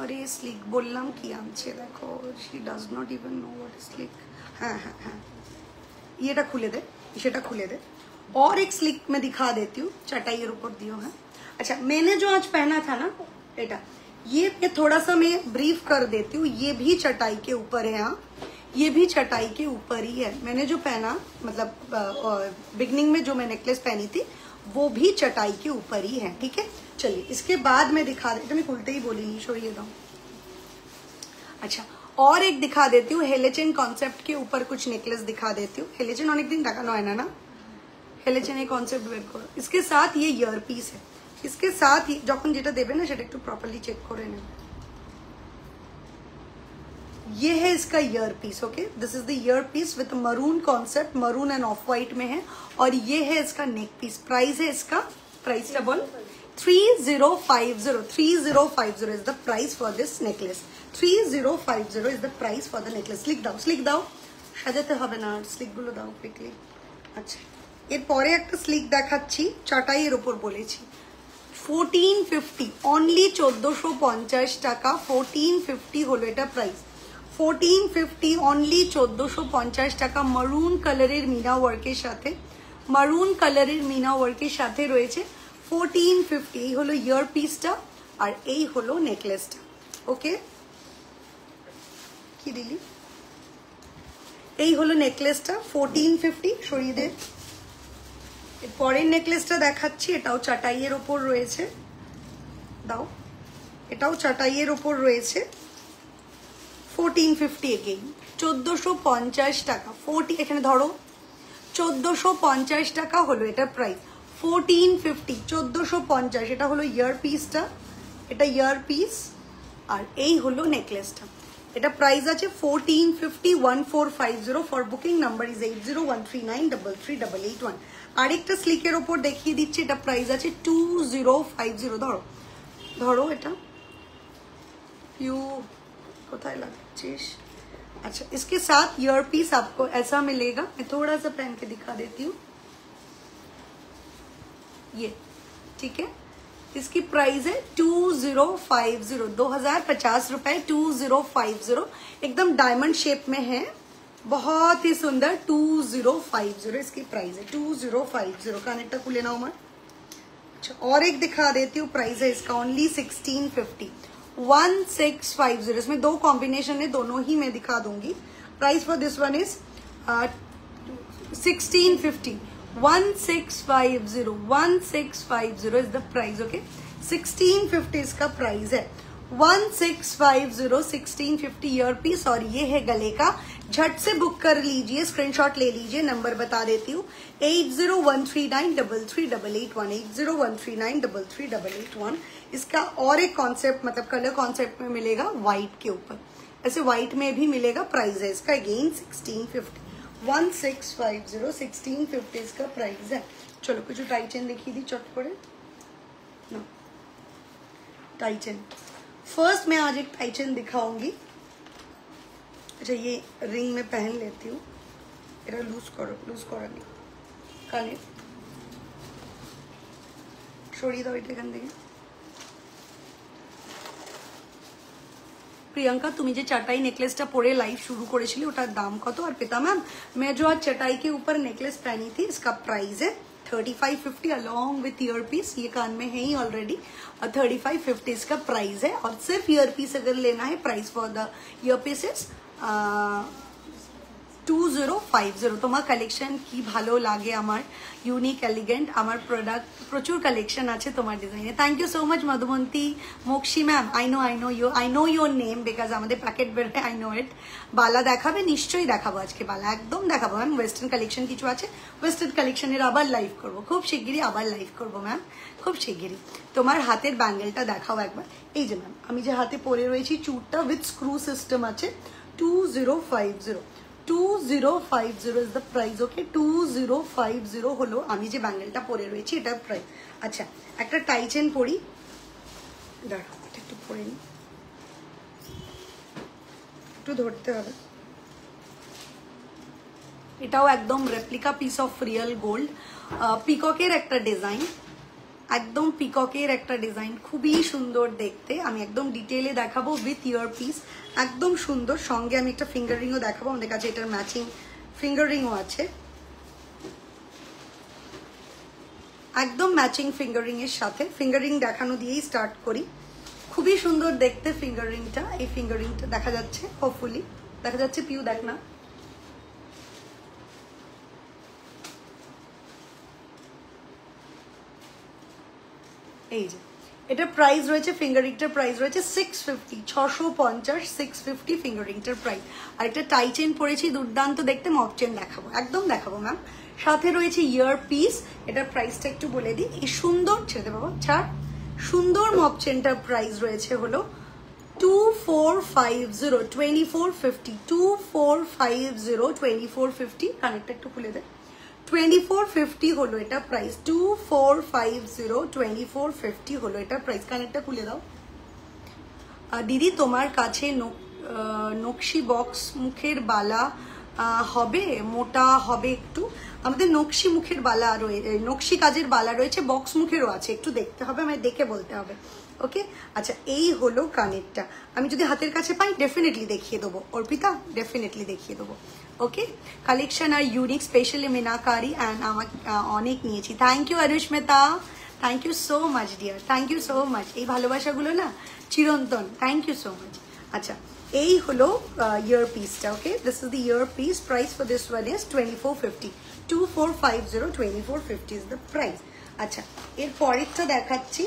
और ये स्लिक बोललाम कि आमचे देखो, she does not even know what is slick. हाँ हाँ हाँ, येटा खुले दे, सेटा खुले दे। और एक स्लिक मैं दिखा देती हूँ, चाटाई के ऊपर दियो है। अच्छा, मैंने जो आज पहना था ना बेटा, ये थोड़ा सा मैं ब्रीफ कर देती हूँ। ये भी चटाई के ऊपर है, यहाँ ये भी चटाई के ऊपर ही है। मैंने जो पहना, मतलब बिगनिंग में जो मैं नेकलेस पहनी थी वो भी चटाई के ऊपर ही है। ठीक है, चलिए इसके बाद मैं दिखा देती हूँ। मैं खुलते ही बोली नहीं, छोड़िए दो। अच्छा, और एक दिखा देती हूँ, हेलेचेन कॉन्सेप्ट के ऊपर कुछ नेकलेस दिखा देती हूँ। हेलेचेन अनेक दिन देखानो है ना, हेलेचेन ये कॉन्सेप्ट बेर करो। इसके साथ ये ईयर पीस है, इसके साथ ही যখন যেটা দেবে না সেটা একটু প্রপারলি চেক করে নেবেন। ये है इसका ear piece. Okay, this is the ear piece with maroon concept, maroon and off white में है। और ये है इसका नेक पीस। प्राइस है इसका, price double 3050 is the price for this necklace. 3050 is the price for the necklace. Slick दाओ সাজাতে হবে না, স্লিক গুলো দাও কুইকলি। আচ্ছা, এরপরে একটা স্লিক দেখাচ্ছি, চাটাইয়ের উপর বলেছি 1450 অনলি 1450 টাকা। 1450 হলো এটা প্রাইস। 1450 অনলি 1450 টাকা। মারুন কালারের মিনা ওয়ার্কের সাথে, মারুন কালারের মিনা ওয়ার্কের সাথে রয়েছে 1450। এই হলো ইয়ার পিসটা আর এই হলো নেকলেসটা। ওকে, কি দিলি? এই হলো নেকলেসটা 1450। সরিয়ে দে, পরের নেকলেসটা দেখাচ্ছি, এটাও চাটাইয়ের ওপর রয়েছে, দাও, এটাও চাটাইয়ের ওপর রয়েছে, 1450 এগেইন, 1450 টাকা, 40, এখানে ধরো 1450 টাকা হলো এটার প্রাইস, 1450, 1450, এটা হলো ইয়ার পিসটা, এটা ইয়ার পিস, আর এই হলো নেকলেসটা। এটা প্রাইস আছে 1450, 1450, ফর বুকিং নাম্বার ইজ 8013933881। আরেকটা স্লিকের ওপর দেখিয়ে দিচ্ছি, এটা প্রাইস আছে 2050। ধরো ধরো, এটা পিউ कोথায় লাগছিস। अच्छा, इसके साथ ईयर पीस आपको ऐसा मिलेगा, मैं थोड़ा सा पहन के दिखा देती हूँ, ये ठीक है। इसकी प्राइस है 2050, 2050 रुपए, 2050, एकदम डायमंड शेप में है, बहुत ही सुंदर, 2050 इसकी प्राइस है, 2050। कनेक्टर खुले ना उमर। अच्छा, और एक दिखा देती हूँ, प्राइस है इसका ओनली 1650, 1650। इसमें दो कॉम्बिनेशन है, दोनों ही मैं दिखा दूंगी। Price for this one is 1650, 1650, 1650 is the price. Okay, 1650 इसका प्राइस है, 1650, 1650 ईयर पीस, और ये है गले का। झट से बुक कर लीजिए, स्क्रीनशॉट ले लीजिए, नंबर बता देती हूँ 801339338881, 801339338881। इसका और एक कॉन्सेप्ट, मतलब कलर कॉन्सेप्ट में मिलेगा व्हाइट के ऊपर, ऐसे व्हाइट में भी मिलेगा। प्राइस है इसका अगेन 1650, 1650, 1650 इसका प्राइस है। चलो कुछ टाई चेन देखिए दी चट पड़े ना, टाई चेन फर्स्ट मैं आज एक टाई चेन दिखाऊंगी। अच्छा, ये रिंग में पहन लेती हूँ, এটা লুজ করো, লুজ করা নেই, কানে সরিয়ে দাও এটা এখান থেকে। प्रियंका, तुम्हें जो चटाई नेकलेसটা পরে लाइव शुरू করেছিলে ওটার দাম কত? और पिता मैम, मैं जो आज चटाई के ऊपर नेकलेस पहनी थी, इसका प्राइस है 3550 अलॉन्ग विथ ईयर पीस, ये कान में है ही ऑलरेडी, और 3550 इसका प्राइस है। और सिर्फ ईयर पीस अगर लेना है, price for the ear piece is 2050। তোমার কালেকশন কি ভালো লাগে, আমার ইউনিক এলিগেন্ট, আমার প্রোডাক্ট প্রচুর কালেকশন আছে তোমার ডিজাইনে। Thank you so much Madhumanti Mokshi ma'am, I know your name because আমাদের প্যাকেট বেরোয়, আই নো ইট। বালা দেখাবে? নিশ্চয়ই দেখাবো, আজকে বালা একদম দেখাবো ম্যাম। ওয়েস্টার্ন কালেকশন কিছু আছে, ওয়েস্টার্ন কালেকশনের আবার লাইভ করবো, খুব শিগগিরই আবার লাইভ করবো ম্যাম, খুব শিগগিরই। তোমার হাতের ব্যাঙ্গেলটা দেখাও একবার। এই যে ম্যাম, আমি যে হাতে পরে রয়েছি চুরটা উইথ স্ক্রু সিস্টেম আছে, 2050, 2050 is the price। ওকে, 2050 হলো আমি যে ব্যাঙ্গেলটা পরে রয়েছি এটার প্রাইস। আচ্ছা, একটা টাই চেন পরি, দাঁড়াও এটা একটু পরে নি, একটু ধরতে হবে। এটাও একদম replica piece of real gold, পিককের একটা ডিজাইন, একদম পিককের একটা ডিজাইন, খুবই সুন্দর দেখতে। আমি একদম ডিটেইলে দেখাবো উইথ ইয়ার পিস, একদম সুন্দর। সঙ্গে আমি একটা ফিঙ্গার রিংও দেখাবো, আমাদের কাছে এটার ম্যাচিং ফিঙ্গার রিংও আছে, একদম ম্যাচিং ফিঙ্গার রিং এর সাথে। ফিঙ্গার রিং দেখানো দিয়েই স্টার্ট করি। খুবই সুন্দর দেখতে ফিঙ্গার রিংটা, এই ফিঙ্গার রিংটা দেখা যাচ্ছে, হোপফুলি দেখা যাচ্ছে। পিউ দেখ না, এই যে এটার প্রাইস রয়েছে, ফিঙ্গার রিংটার প্রাইস রয়েছে 650, 650, 650 ফিঙ্গার রিংটার প্রাইস। আর একটা টাই চেন পরেছি, দুর্দান্ত দেখতে, মক চেন দেখাবো, একদম দেখাবো ম্যাম। সাথে রয়েছে ইয়ার পিস, এটার প্রাইসটা একটু বলে দিই। এই সুন্দর, ছেড়ে বাবা ছাড়, সুন্দর মক চেনটার প্রাইস রয়েছে হলো 2450, 2450, 2450, 2450। কানেক্টটা একটু খুলে দে, 2450 হলো এটা প্রাইস, 2450, 2450 হলো এটা প্রাইস। কানেক্টটা খুলে দাও। দিদি, তোমার কাছে নকশি বক্স মুখের বালা হবে, মোটা হবে একটু? আমাদের নকশি মুখের বালা রয়েছে, নকশি কাজের বালা রয়েছে, বক্স মুখেরও আছে, একটু দেখতে হবে, আমায় দেখে বলতে হবে। ওকে, আচ্ছা, এই হলো কানেরটা। আমি যদি হাতের কাছে পাই ডেফিনেটলি দেখিয়ে দেবো অর্পিতা, ডেফিনেটলি দেখিয়ে দেবো। ওকে, কালেকশন আর ইউনিক, স্পেশালি মিনাকারি অ্যান্ড আমার অনেক নিয়েছি। Thank you Anushmita, thank you so much dear, thank you so much. এই ভালোবাসাগুলো না চিরন্তন, থ্যাংক ইউ সো মাচ। আচ্ছা, এই হলো ইয়ার পিসটা। Okay, this is the ear piece. Price for this one is 2450, 2450, 2450 is the price. আচ্ছা, এর পরেরটা দেখাচ্ছি।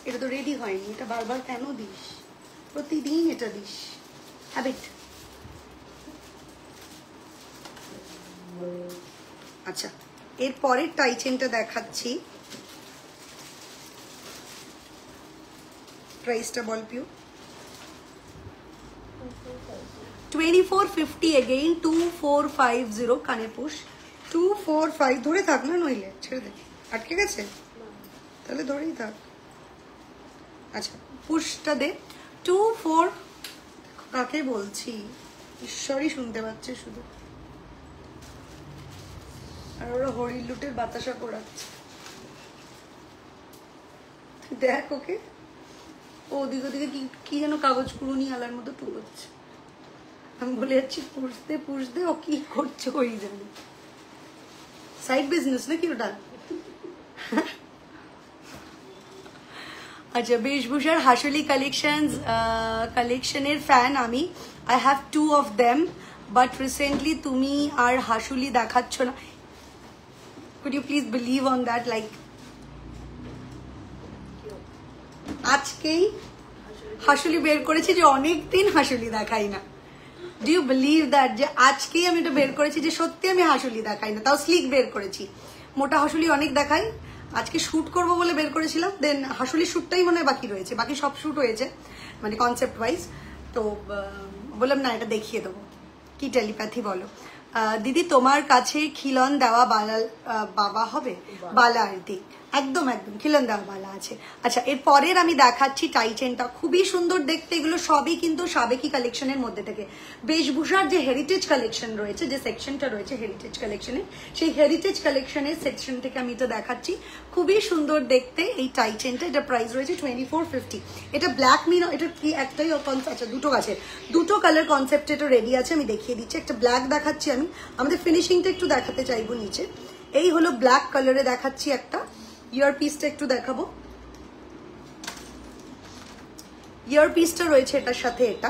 এটা তো রেডি হয়নি, এটা বারবার কেন দিস? প্রতিদিন এটা দিস, হ্যাবিট। আচ্ছা, এর পরের টাই চেনটা দেখাচ্ছি। প্রাইসটা বল পিউ। 2450 again, 2450 কানে পুশ 245। ধরে থাক না, নইলে ছেড়ে দে। আটকে গেছে তাহলে ধরেই থাক। আচ্ছা, পুশটা দে। 24 কাকে বলছি ঈশ্বরই শুনতে পাচ্ছে শুধু। আর ওরা হরির লুটের বাতাসা করাচ্ছে। দেখ ওকে, ও ওদিক ওদিকে কি যেন কাগজ কুড়ুনি আলার মতো টুকোচ্ছে। আমি বলে যাচ্ছি পুষতে পুষতে ও কি করছে ওই জানে। সাইড বিজনেস নাকি ওটা? আচ্ছা, বেশভূষার হাসুলি কালেকশনের ফ্যান আমি। I have 2 of them, but recently তুমি আর হাসুলি দেখাচ্ছ না। Could you please believe on that? Like আজকেই হাসুলি বের করেছি যে অনেকদিন হাসুলি দেখাই না। Do you believe that? যে আজকেই আমি এটা বের করেছি যে সত্যি আমি হাসুলি দেখাই না, তাও স্লিক বের করেছি। মোটা হাসুলি অনেক দেখাই। আজকে শুট করব বলে বের করেছিলাম, দেন হাসুলি শুটটাই মনে হয় বাকি রয়েছে, বাকি সব শুট হয়েছে মানে কনসেপ্ট ওয়াইজ। তো বললাম না, এটা দেখিয়ে দেবো। কি টেলিপ্যাথি বলো। দিদি তোমার কাছে খিলন দেওয়া বাবা হবে? বালা আর দি, একদম একদম খিলন দেওয়া বালা আছে। আচ্ছা, এর পরের আমি দেখাচ্ছি টাই চেনটা, খুবই সুন্দর দেখতে। এগুলো সবই কিন্তু সাবেকি কালেকশনের মধ্যে থেকে। বেশভূষার যে হেরিটেজ কালেকশন রয়েছে, যে সেকশনটা রয়েছে হেরিটেজ কালেকশনের, সেই হেরিটেজ কালেকশনের সেকশন থেকে আমি এটা দেখাচ্ছি। খুবই সুন্দর দেখতে এই টাই চেনটা। এটা প্রাইস রয়েছে 2450। এটা ব্ল্যাক মিরর, এটা কি একটাই? আচ্ছা, দুটো আছে, দুটো কালার কনসেপ্ট এটা রেডি আছে। আমি দেখিয়ে দিচ্ছি। একটা ব্ল্যাক দেখাচ্ছি আমি, আমাদের ফিনিশিংটা একটু দেখাতে চাইবো নিচে। এই হলো ব্ল্যাক কালারে দেখাচ্ছি একটা। ইয়ার পিসটা একটু দেখাবো। ইয়ার পিসটা রয়েছে এটার সাথে, এটা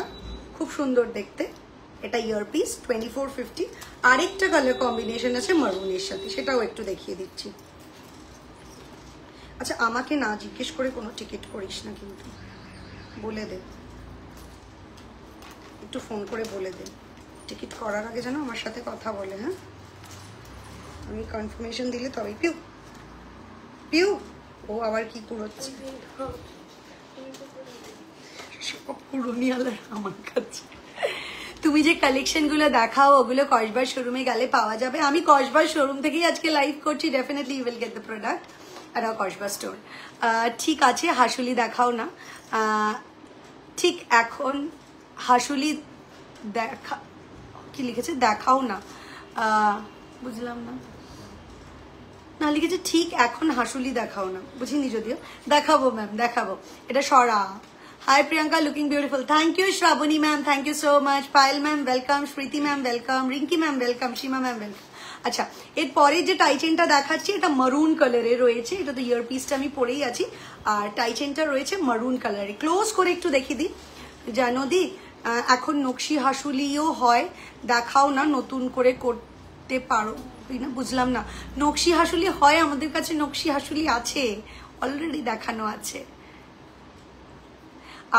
খুব সুন্দর দেখতে। এটা ইয়ার পিস 2450। আরেকটা কালার কম্বিনেশন আছে মারুনের সাথে, সেটাও একটু দেখিয়ে দিচ্ছি। আচ্ছা, আমাকে না জিজ্ঞেস করে কোনো টিকিট করিস না কিন্তু, বলে দে, একটু ফোন করে বলে দে। টিকিট করার আগে যেন আমার সাথে কথা বলে। হ্যাঁ, আমি কনফার্মেশন দিলে তবেই। পিউ পিউ, ও আবার কি কুড়োচ্ছে? সব কুড়ুনি আলার আমার কাছে। তুমি যে কালেকশনগুলো দেখাও ওগুলো কসবার শোরুমে গেলে পাওয়া যাবে। আমি কসবার শোরুম থেকেই আজকে লাইভ করছি। Definitely you will get the product at our Kasba store. ঠিক আছে, হাসুলি দেখাও না। ঠিক এখন হাসুলি দেখা, কি লিখেছে? দেখাও না, বুঝলাম না। না, লিখেছে ঠিক এখন হাসুলি দেখাও না, বুঝিনি যদিও। দেখাবো ম্যাম, দেখাবো। এটা সরা। Hi Priyanka, looking beautiful. Thank you Shraboni ma'am, thank you so much. Payel ma'am welcome, Smriti ma'am welcome, Rinki ma'am welcome, Sima ma'am welcome. আচ্ছা, এরপরে যে টাই চেনটা দেখাচ্ছি এটা মারুন কালারে রয়েছে। এটা তো ইয়ার পিসটা আমি পরেই আছি, আর টাই চেনটা রয়েছে মারুন কালারে। ক্লোজ করে একটু দেখিয়ে দিই। জানো দি, এখন নকশি হাসুলিও হয়, দেখাও না, নতুন করে করতে পারো না? বুঝলাম না। নকশি হাসুলি হয়, আমাদের কাছে নকশি হাসুলি আছে, অলরেডি দেখানো আছে।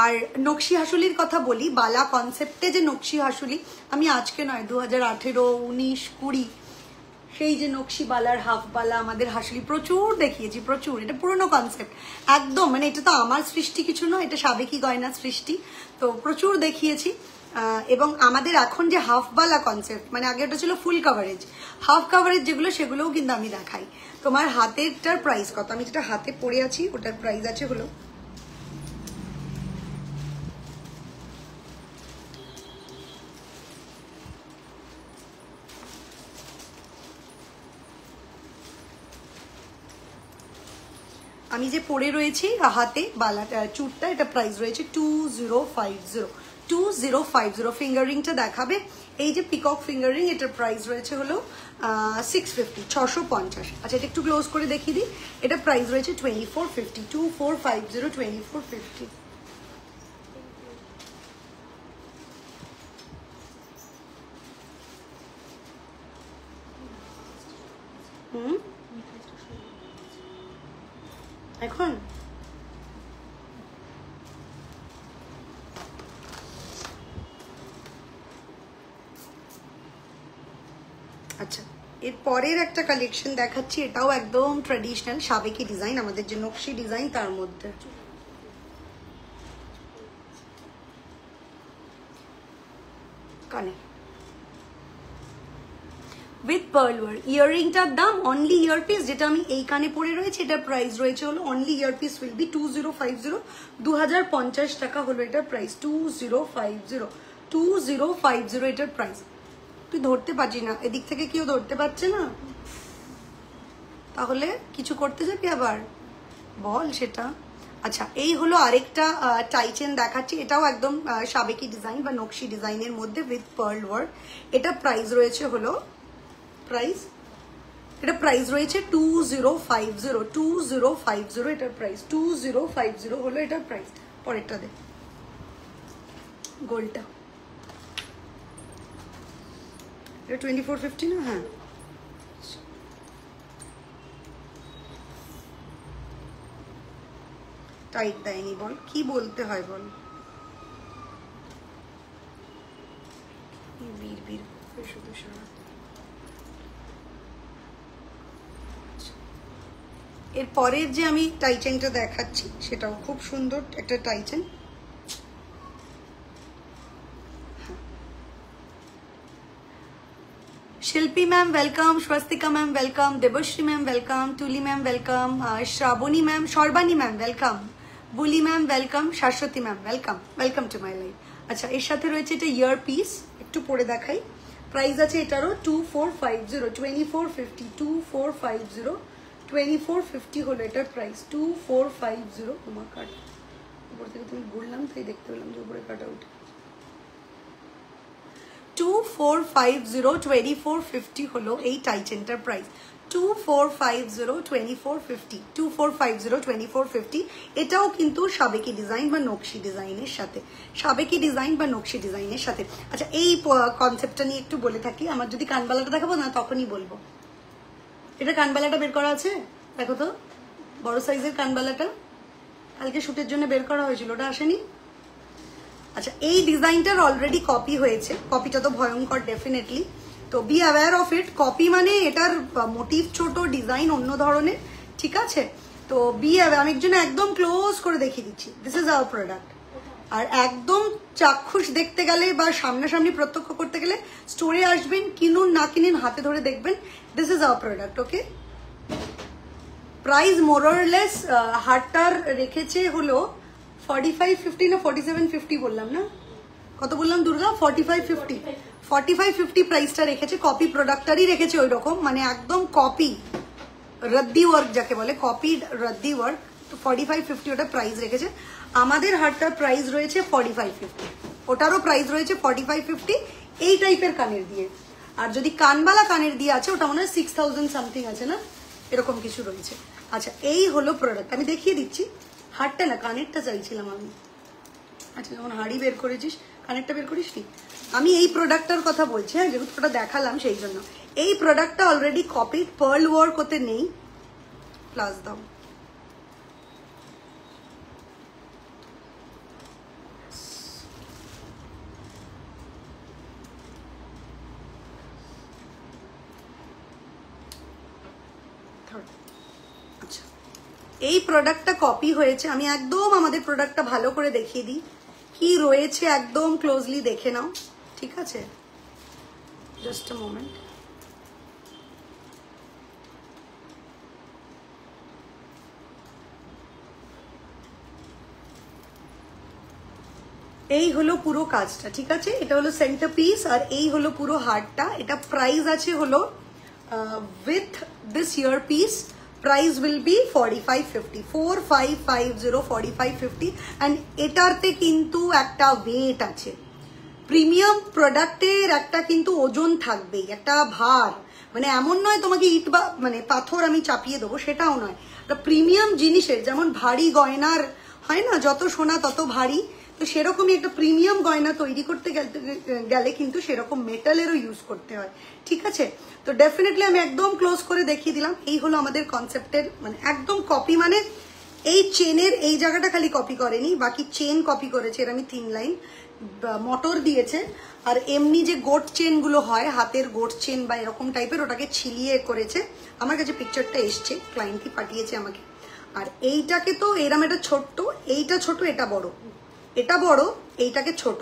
আর নকশি হাসুলির কথা বলি, বালা কনসেপ্টে যে নকশি হাসুলি, আমি আজকে নয় 2018, 19, 20 সেই যে নকশি বালার হাফ বালা আমাদের হাসুলি প্রচুর দেখিয়েছি, প্রচুর। এটা পুরনো কনসেপ্ট একদম, মানে এটা তো আমার সৃষ্টি কিছু নয়, এটা সাবেকি গয়না সৃষ্টি। তো প্রচুর দেখিয়েছি। এবং আমাদের এখন যে হাফ বালা কনসেপ্ট, মানে আগে ওটা ছিল ফুল কাভারেজ, হাফ কাভারেজ যেগুলো, সেগুলোও কিন্তু আমি দেখাই। তোমার হাতেরটার প্রাইস কত? আমি যেটা হাতে পরে আছি ওটার প্রাইস আছে হলো আমি যে পরে রয়েছি হাতে বালাটা চুটটা, এটা প্রাইস রয়েছে 2050। 2050 ফিঙ্গারিংটা দেখাবে। এই যে পিকক ফিঙ্গারিং, এটার প্রাইস রয়েছে হলো 650, 650। আচ্ছা, এটা একটু ক্লোজ করে দেখিয়ে দিই। এটা প্রাইস রয়েছে 2450, 2450, 2450। এখন আচ্ছা, এর পরের একটা কালেকশন দেখাচ্ছি, এটাও একদম ট্র্যাডিশনাল সাবেকি ডিজাইন, আমাদের যে নকশি ডিজাইন তার মধ্যে। কানে উইথ পার্ল ওয়ার্ক, ইয়াররিংটার দাম অনলি ইয়ারপিস যেটা আমি এই কানে পরে রয়েছে এটার প্রাইস রয়েছে হলো অনলি ইয়ারপিস উইল বি 2050, 2050 টাকা হলো এটার প্রাইস, 2050 এটার প্রাইস। তুই ধরতে পারছি না, এদিক থেকে কেউ ধরতে পারছে না, তাহলে কিছু করতে যাবি আবার বল সেটা। আচ্ছা, এই হলো আরেকটা টাই চেন দেখাচ্ছি, এটাও একদম সাবেকি ডিজাইন বা নকশি ডিজাইনের মধ্যে উইথ পার্ল ওয়ার্ক। এটা প্রাইস রয়েছে হলো এটা প্রাইস রয়েছে 2050 এটার প্রাইস, 2050 হলো এটার প্রাইস। পরেরটা দে, গোল্ডটা, এটা 2450 না? হ্যাঁ, টাইট দেয়নি, বল কি বলতে হয় বল, বীর বীর শুধু সারা। এর পরের যে আমি টাই চেনটা দেখাচ্ছি সেটাও খুব সুন্দর একটা tie chain. Shilpi ma'am welcome, Swastika ma'am welcome, Debashree ma'am welcome, Tuli ma'am welcome, Shraboni ma'am, Sarbani ma'am welcome, Buli ma'am welcome, Shashwati ma'am welcome, welcome to my life. আচ্ছা, এর সাথে রয়েছে এটা ইয়ার পিস, একটু পরে দেখাই। প্রাইস আছে এটারও 2450, 2450, 2450, 2450 হলো এটার প্রাইস, 2450। তোমার কাট উপর থেকে তুমি বললাম তাই দেখতে পেলাম যে উপরে কাটা উঠে। 2450, 2450 হলো এই টাই চেনটার প্রাইস, 2450, 2450, 2450, 2450। এটাও কিন্তু সাবেকি ডিজাইন বা নকশি ডিজাইনের সাথে, সাবেকি ডিজাইন বা নকশি ডিজাইনের সাথে। আচ্ছা, এই কনসেপ্টটা নিয়ে একটু বলে থাকি, আমার যদি কানবালাটা দেখাবো না তখনই বলবো। এটা কানবালাটা বের করা আছে, দেখো তো বড় সাইজের কানবালাটা, কালকে শুটের জন্য বের করা হয়েছিল, ওটা আসেনি। আচ্ছা, এই ডিজাইনটার অলরেডি কপি হয়েছে, কপিটা তো ভয়ঙ্কর ডেফিনেটলি, তো be aware of it. Copy মানে এটার মোটিভ ছোট, ডিজাইন অন্য ধরনের, ঠিক আছে? তো বি অ্যাওয়্যার, আমি একজন একদম ক্লোজ করে দেখিয়ে দিচ্ছি, দিস ইজ আওয়ার প্রোডাক্ট। আর একদম চাক্ষুষ দেখতে গেলে বা সামনাসামনি প্রত্যক্ষ করতে গেলে স্টোরে আসবেন, কিনুন না কিনুন হাতে ধরে দেখবেন, this is our product. Okay, price মোরলেস হারটার রেখেছে হলো 4550 না 4750 বললাম না, কত বললাম দুর্গা? 4550, 4550 প্রাইসটা রেখেছে, কপি প্রোডাক্টারই রেখেছে ওই রকম, মানে একদম কপি রদ্দি ওয়ার্ক যাকে বলে, কপি রদ্দি ওয়ার্ক। তো 4550 ওটা প্রাইস রেখেছে। আমাদের হারটার প্রাইস রয়েছে 4550, ওটারও প্রাইস রয়েছে 4550 এই টাইপের কানের দিয়ে। আর যদি কানবালা কানের দিয়ে আছে ওটা মনে হয় 6000 সামথিং আছে না, এরকম কিছু রয়েছে। আচ্ছা, এই হলো প্রোডাক্ট, আমি দেখিয়ে দিচ্ছি। হারটা না, কানেরটা চাইছিলাম আমি। আচ্ছা, যখন হাড়ি বের করেছিস কানেরটা বের করিস নি। আমি এই প্রোডাক্টটার কথা বলছি, হ্যাঁ, যেহেতু ওটা দেখালাম সেই জন্য। এই প্রোডাক্টটা অলরেডি কপি, পার্ল ওয়ার্ক ওতে নেই। প্লাস দাও, আচ্ছা, এই প্রোডাক্টটা কপি হয়েছে। আমি একদম আমাদের প্রোডাক্টটা ভালো করে দেখিয়ে দিই কি রয়েছে, একদম ক্লোজলি দেখে নাও, ঠিক আছে? Just a moment. এই হলো পুরো কাজটা, ঠিক আছে? এটা হলো সেন্টার পিস আর এই হলো পুরো হারটা। এটা প্রাইস আছে হলো with this year piece price will be 4550, 4550, 4550। And এটাতে কিন্তু একটা ওয়েট আছে, প্রিমিয়াম প্রোডাক্টের একটা কিন্তু ওজন থাকবেই, একটা ভার, মানে এমন নয় তোমাকে ইট বা মানে পাথর আমি চাপিয়ে দেবো, সেটাও নয়। প্রিমিয়াম জিনিসের যেমন ভারী গয়নার হয় না, যত সোনা তত ভারী, তো সেরকমই একটা প্রিমিয়াম গয়না তৈরি করতে গেলে কিন্তু সেরকম মেটালেরও ইউজ করতে হয়, ঠিক আছে? তো ডেফিনেটলি আমি একদম ক্লোজ করে দেখিয়ে দিলাম। এই হলো আমাদের কনসেপ্টের মানে একদম কপি, মানে এই চেনের এই জায়গাটা খালি কপি করেনি, বাকি চেন কপি করেছে। এর আমি 3 লাইন মোটর দিয়েছে, আর এমনি যে গোট চেন গুলো হয় হাতের গোট চেন বা এরকম টাইপের, ওটাকে ছিলিয়ে করেছে। আমার কাছে পিকচারটা এসছে, ক্লায়েন্টই পাঠিয়েছে আমাকে। আর এইটাকে তো এরম এটা ছোট্ট, এইটা ছোট, এটা বড়, এটা বড়, এইটাকে ছোট।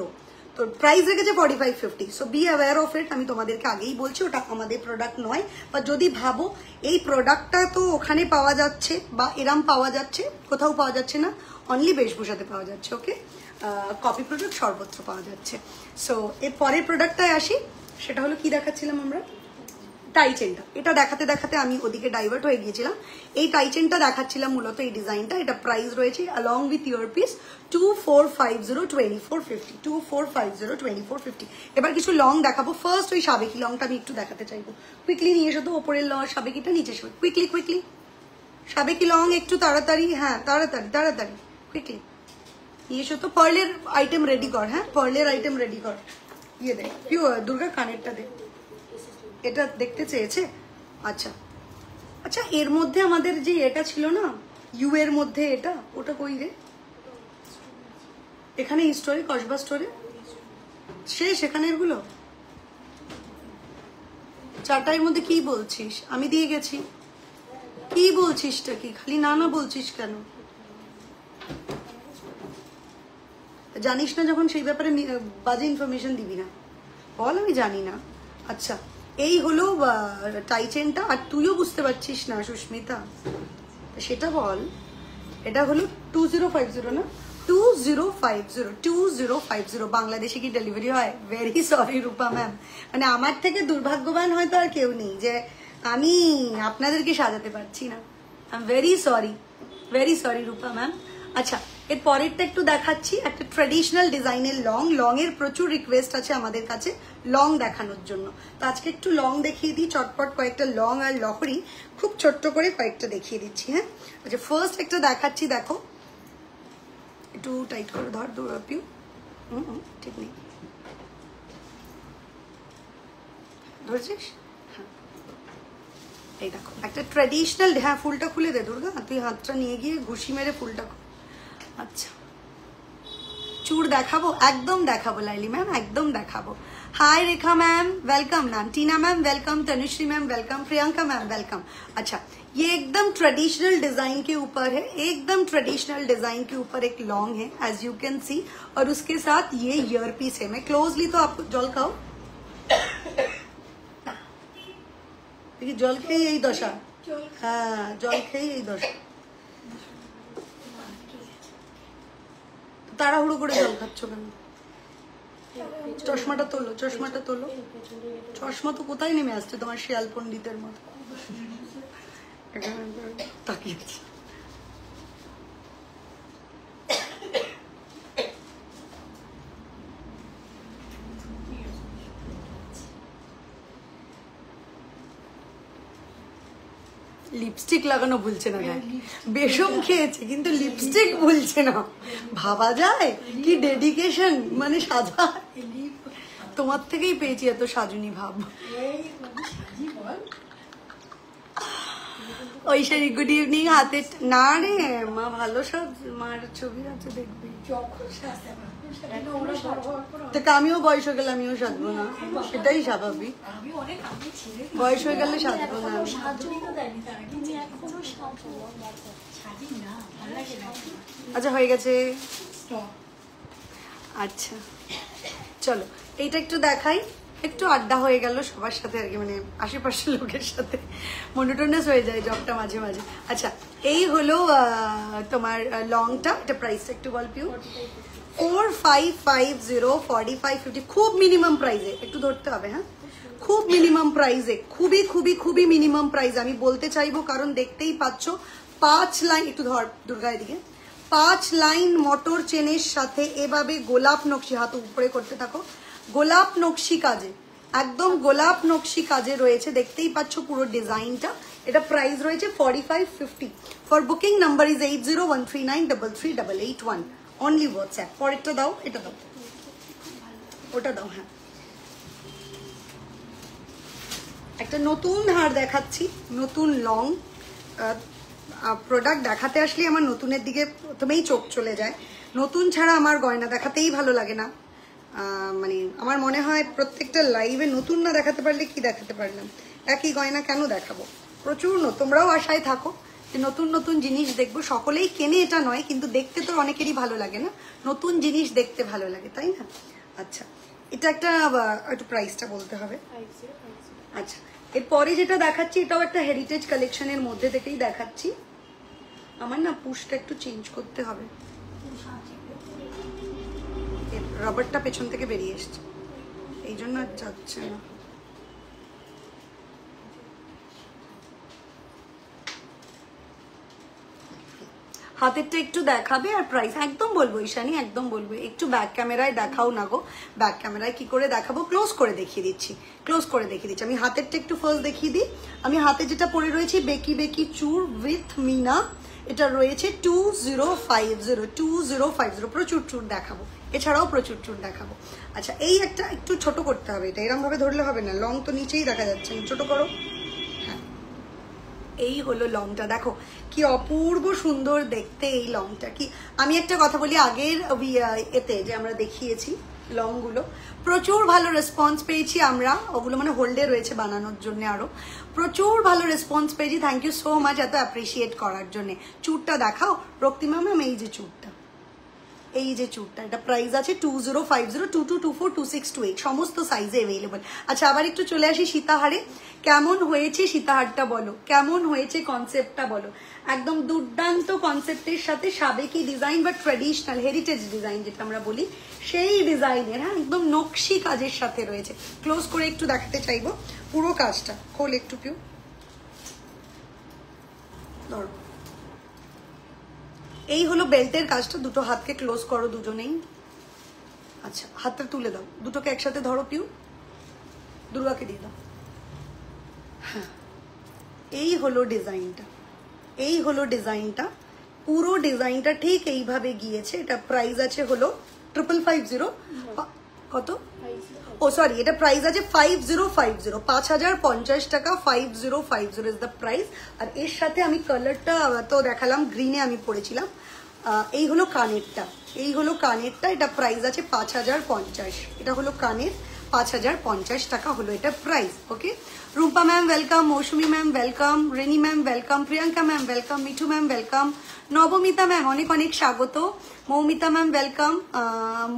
তো প্রাইস রেখেছে 45-50। So be aware of it. আমি তোমাদেরকে আগেই বলছি ওটা আমাদের প্রোডাক্ট নয়। বা যদি ভাবো এই প্রোডাক্টটা তো ওখানে পাওয়া যাচ্ছে বা এরম পাওয়া যাচ্ছে, কোথাও পাওয়া যাচ্ছে না, অনলি বেশভূষাতে পাওয়া যাচ্ছে। ওকে, কপি প্রোডাক্ট সর্বত্র পাওয়া যাচ্ছে। সো এর পরের প্রোডাক্টটায় আসি, সেটা হলো কি দেখাচ্ছিলাম আমরা, টাই চেনটা। এটা দেখাতে দেখাতে আমি ওদিকে ডাইভার্ট হয়ে গিয়েছিলাম। এই টাই চেনটা দেখাচ্ছিলাম মূলত এই ডিজাইনটা। এটা প্রাইস রয়েছে অলং উইথ ইয়ারপিস 2450 2450 এবার কিছু লং দেখাবো। ফার্স্ট ওই সাবেকি লংটা আমি একটু দেখাতে চাইবো। কুইকলি নিয়ে এসো তো, ওপরের সাবেকিটা নিচে এসো, কুইকলি সাবেকি লং একটু তাড়াতাড়ি, হ্যাঁ তাড়াতাড়ি কুইকলি নিয়ে এসো তো। পার্লের আইটেম রেডি কর, হ্যাঁ পার্লের আইটেম রেডি কর। ইয়ে দে দুর্গা কানেরটা দে, এটা দেখতে চেয়েছে। আচ্ছা আচ্ছা, এর মধ্যে আমাদের যে এটা ছিল না ইউ এর মধ্যে, এটা ওটা কই রে? এখানে স্টোরে, কসবা স্টোরে শেষ এখানে এগুলো। চারটার মধ্যে কি বলছিস? আমি দিয়ে গেছি। কি বলছিসটা কি? খালি না না বলছিস কেন? জানিস না যখন সেই ব্যাপারে বাজে ইনফরমেশন দিবি না, বল আমি জানি না। আচ্ছা, এই হলো টাই চেনটা। আর তুইও বুঝতে পারছিস না সুস্মিতা, সেটা বল। এটা হলো 2050 না, 2050 বাংলাদেশে কি ডেলিভারি হয়? ভেরি সরি রূপা ম্যাম, মানে আমার থেকে দুর্ভাগ্যবান হয়তো আর কেউ নেই যে আমি আপনাদেরকে সাজাতে পারছি না। I am very sorry Rupa ma'am. আচ্ছা, এর পরেরটা একটু দেখাচ্ছি। একটা ট্রেডিশনাল ডিজাইনের লং এর প্রচুর রিকোয়েস্ট আছে আমাদের কাছে লং দেখানোর জন্য। তো আজকে একটু লং দেখিয়ে দিই চটপট। কয়েকটা লং আর লহরি খুব ছোট্ট করে কয়েকটা দেখিয়ে দিচ্ছি। হ্যাঁ, আচ্ছা ফার্স্ট একটা দেখাচ্ছি, দেখো একটু টাইট করে ধর পিউ। ঠিক নেই, ধরছিস? হ্যাঁ, এই দেখো একটা ট্রেডিশনাল। হ্যাঁ, ফুলটা খুলে দে দুর্গা, তুই হাতটা নিয়ে গিয়ে ঘুষি মেরে ফুলটা। আচ্ছা, চুর দেখাবো? একদম দেখাবো লাইলি ম্যাম, একদম देखाबो। Hi Rekha ma'am welcome, ma'am Tina ma'am welcome, Tanushree ma'am welcome, Priyanka ma'am welcome. अच्छा, ये एकदम ट्रेडिशनल डिजाइन के ऊपर है, एकदम ट्रेडिशनल डिजाइन के ऊपर एक लॉन्ग है एज यू कैन सी, और उसके साथ ये ईयर पीस है। मैं क्लोजली तो आपको जल खाओ, देखिए जल खेয়ে এই দশা। হ্যাঁ, জল খেয়ে এই দশা। তাড়াহুড়ো করে জল খাচ্ছ কেন? চশমাটা তোলো, চশমাটা তোলো। চশমা তো কোথায় নেমে আসছে তোমার, শিয়াল পণ্ডিতের মতো তাকিয়েছে। লিপস্টিক লাগানো ভুলছে না, বেশম খেয়েছে কিন্তু লিপস্টিক ভুলছে না। ভাবা যায় কি ডেডিকেশন, মানে সাজা। তোমার থেকেই পেয়েছি এত সাজুনি ভাব। ঐশ্বরী গুড ইভিনিং। হাতে না রে মা, ভালো সাজ, মার ছবি আছে দেখবি। আমিও বয়স হয়ে গেলে আমিও সাজবো না, সেটাই স্বাভাবিক। বয়স হয়ে গেলে সাজবো না। আচ্ছা হয়ে গেছে। আচ্ছা চলো এইটা একটু দেখাই। একটু আড্ডা হয়ে গেল সবার সাথে আর কি, মানে আশেপাশের লোকের সাথে মনোটোনাস হয়ে যায় জবটা মাঝে মাঝে। আচ্ছা, এই হলো তোমার লংটা। এটা প্রাইসটা একটু বল পিউ। 4550 4550, খুব মিনিমাম প্রাইসে, একটু ধরতে হবে। হ্যাঁ, খুব মিনিমাম প্রাইসে, খুবই খুবই খুবই মিনিমাম প্রাইস আমি বলতে চাইবো, কারণ দেখতেই পাচ্ছ 5 লাইন। একটু ধর দুর্গা এদিকে। 5 লাইন মোটর চেনের সাথে এভাবে গোলাপ নকশি, হাত উপরে করতে থাকো, গোলাপ নকশি কাজে, একদম গোলাপ নকশি কাজে রয়েছে। দেখতেই পাচ্ছ পুরো ডিজাইনটা। এটা প্রাইস রয়েছে 4550। For booking number is 8013933881। Only WhatsApp. পরেরটা দাও, এটা দাও, ওটা দাও। হ্যাঁ, একটা নতুন হার দেখাচ্ছি, নতুন লং প্রোডাক্ট দেখাতে আসলে আমার নতুনের দিকে প্রথমেই চোখ চলে যায়। নতুন ছাড়া আমার গয়না দেখাতেই ভালো লাগে না। মানে আমার মনে হয় প্রত্যেকটা লাইভে নতুন না দেখাতে পারলে কি দেখাতে পারলাম, একই গয়না কেন দেখাবো। প্রচুর তোমরাও আশায় থাকো যে নতুন নতুন জিনিস দেখবো। সকলেই কেনে এটা নয়, কিন্তু দেখতে তো অনেকেরই ভালো লাগে না, নতুন জিনিস দেখতে ভালো লাগে, তাই না? আচ্ছা, এটা একটা একটু প্রাইসটা বলতে হবে। আচ্ছা, এরপরে যেটা দেখাচ্ছি এটাও একটা হেরিটেজ কালেকশনের মধ্যে থেকেই দেখাচ্ছি। আমার না পুশটা একটু চেঞ্জ করতে হবে, রাবারটা পেছন থেকে বেরিয়ে এসছে, এই জন্য আর যাচ্ছে না। হাতেরটা একটু দেখাবে আর প্রাইস একদম বলবো ঈশানী, একদম বলবো একটু ব্যাক ক্যামেরায় দেখাও না গো। ব্যাক ক্যামেরায় কি করে দেখাবো, ক্লোজ করে দেখিয়ে দিচ্ছি, ক্লোজ করে দেখিয়ে দিচ্ছি। আমি হাতেরটা একটু ফার্স্ট দেখিয়ে দিই। আমি হাতে যেটা পরে রয়েছি বেকি বেকি চুর উইথ মিনা, এটা রয়েছে 2050 প্রচুর চুর দেখাবো, এছাড়াও প্রচুর চুর দেখাবো। আচ্ছা, এই একটা একটু ছোট করতে হবে, এটা এরকম ভাবে ধরলে হবে না, লং তো নিচেই দেখা যাচ্ছে, ছোট করো। এই হলো লংটা, দেখো কি অপূর্ব সুন্দর দেখতে এই লংটা। কি আমি একটা কথা বলি, আগের এতে যে আমরা দেখিয়েছি লংগুলো প্রচুর ভালো রেসপন্স পেয়েছি আমরা, ওগুলো মানে হোল্ডে রয়েছে বানানোর জন্য, আরো প্রচুর ভালো রেসপন্স পেয়েছি। থ্যাংক ইউ সো মাচ এত অ্যাপ্রিসিয়েট করার জন্য। চুরটা দেখাও রক্তিমা ম্যাম, এই যে চুরটা, এই যে চুরটা, এটা প্রাইস আছে 2050, 2224, 2628 সমস্ত সাইজে অ্যাভেলেবল। আচ্ছা, আবার একটু চলে আসি সীতাহারে। কেমন হয়েছে সীতাহারটা বলো, কেমন হয়েছে কনসেপ্টটা বলো। একদম দুর্দান্ত কনসেপ্টের সাথে সাবেকি ডিজাইন বা ট্র্যাডিশনাল হেরিটেজ ডিজাইন যেটা আমরা বলি সেই ডিজাইনের, হ্যাঁ একদম নকশি কাজের সাথে রয়েছে। ক্লোজ করে একটু দেখাতে চাইবো পুরো কাজটা, খোল একটু পিউ, ধরো। এই হলো বেল্টের কাজটা, দুটো হাতকে ক্লোজ করো দুজনেই। আচ্ছা, হাতটা তুলে দাও, দুটোকে একসাথে ধরো পিউ, দুর্গাকে দিয়ে দাও। হ্যাঁ, এই হলো ডিজাইনটা, এই হলো ডিজাইনটা, পুরো ডিজাইনটা ঠিক এইভাবে গিয়েছে। এটা প্রাইস আছে হলো 5550, কত, ও সরি, এটা প্রাইস আছে 5050, 5050 টাকা, 5050 ইজ দ্য প্রাইস। আর এর সাথে আমি কালারটা তো দেখালাম, গ্রিনে আমি পরেছিলাম। এই হলো কানেরটা, এই হলো কানেরটা, এটা প্রাইস আছে 5050, এটা হলো কানের, 5050 টাকা হলো এটা price. Okay, Rupa ma'am welcome, Mousumi ma'am welcome, Reni ma'am welcome, Priyanka ma'am welcome, Mithu ma'am welcome, Nabamita ma'am অনেক অনেক স্বাগত, Moumita ma'am welcome,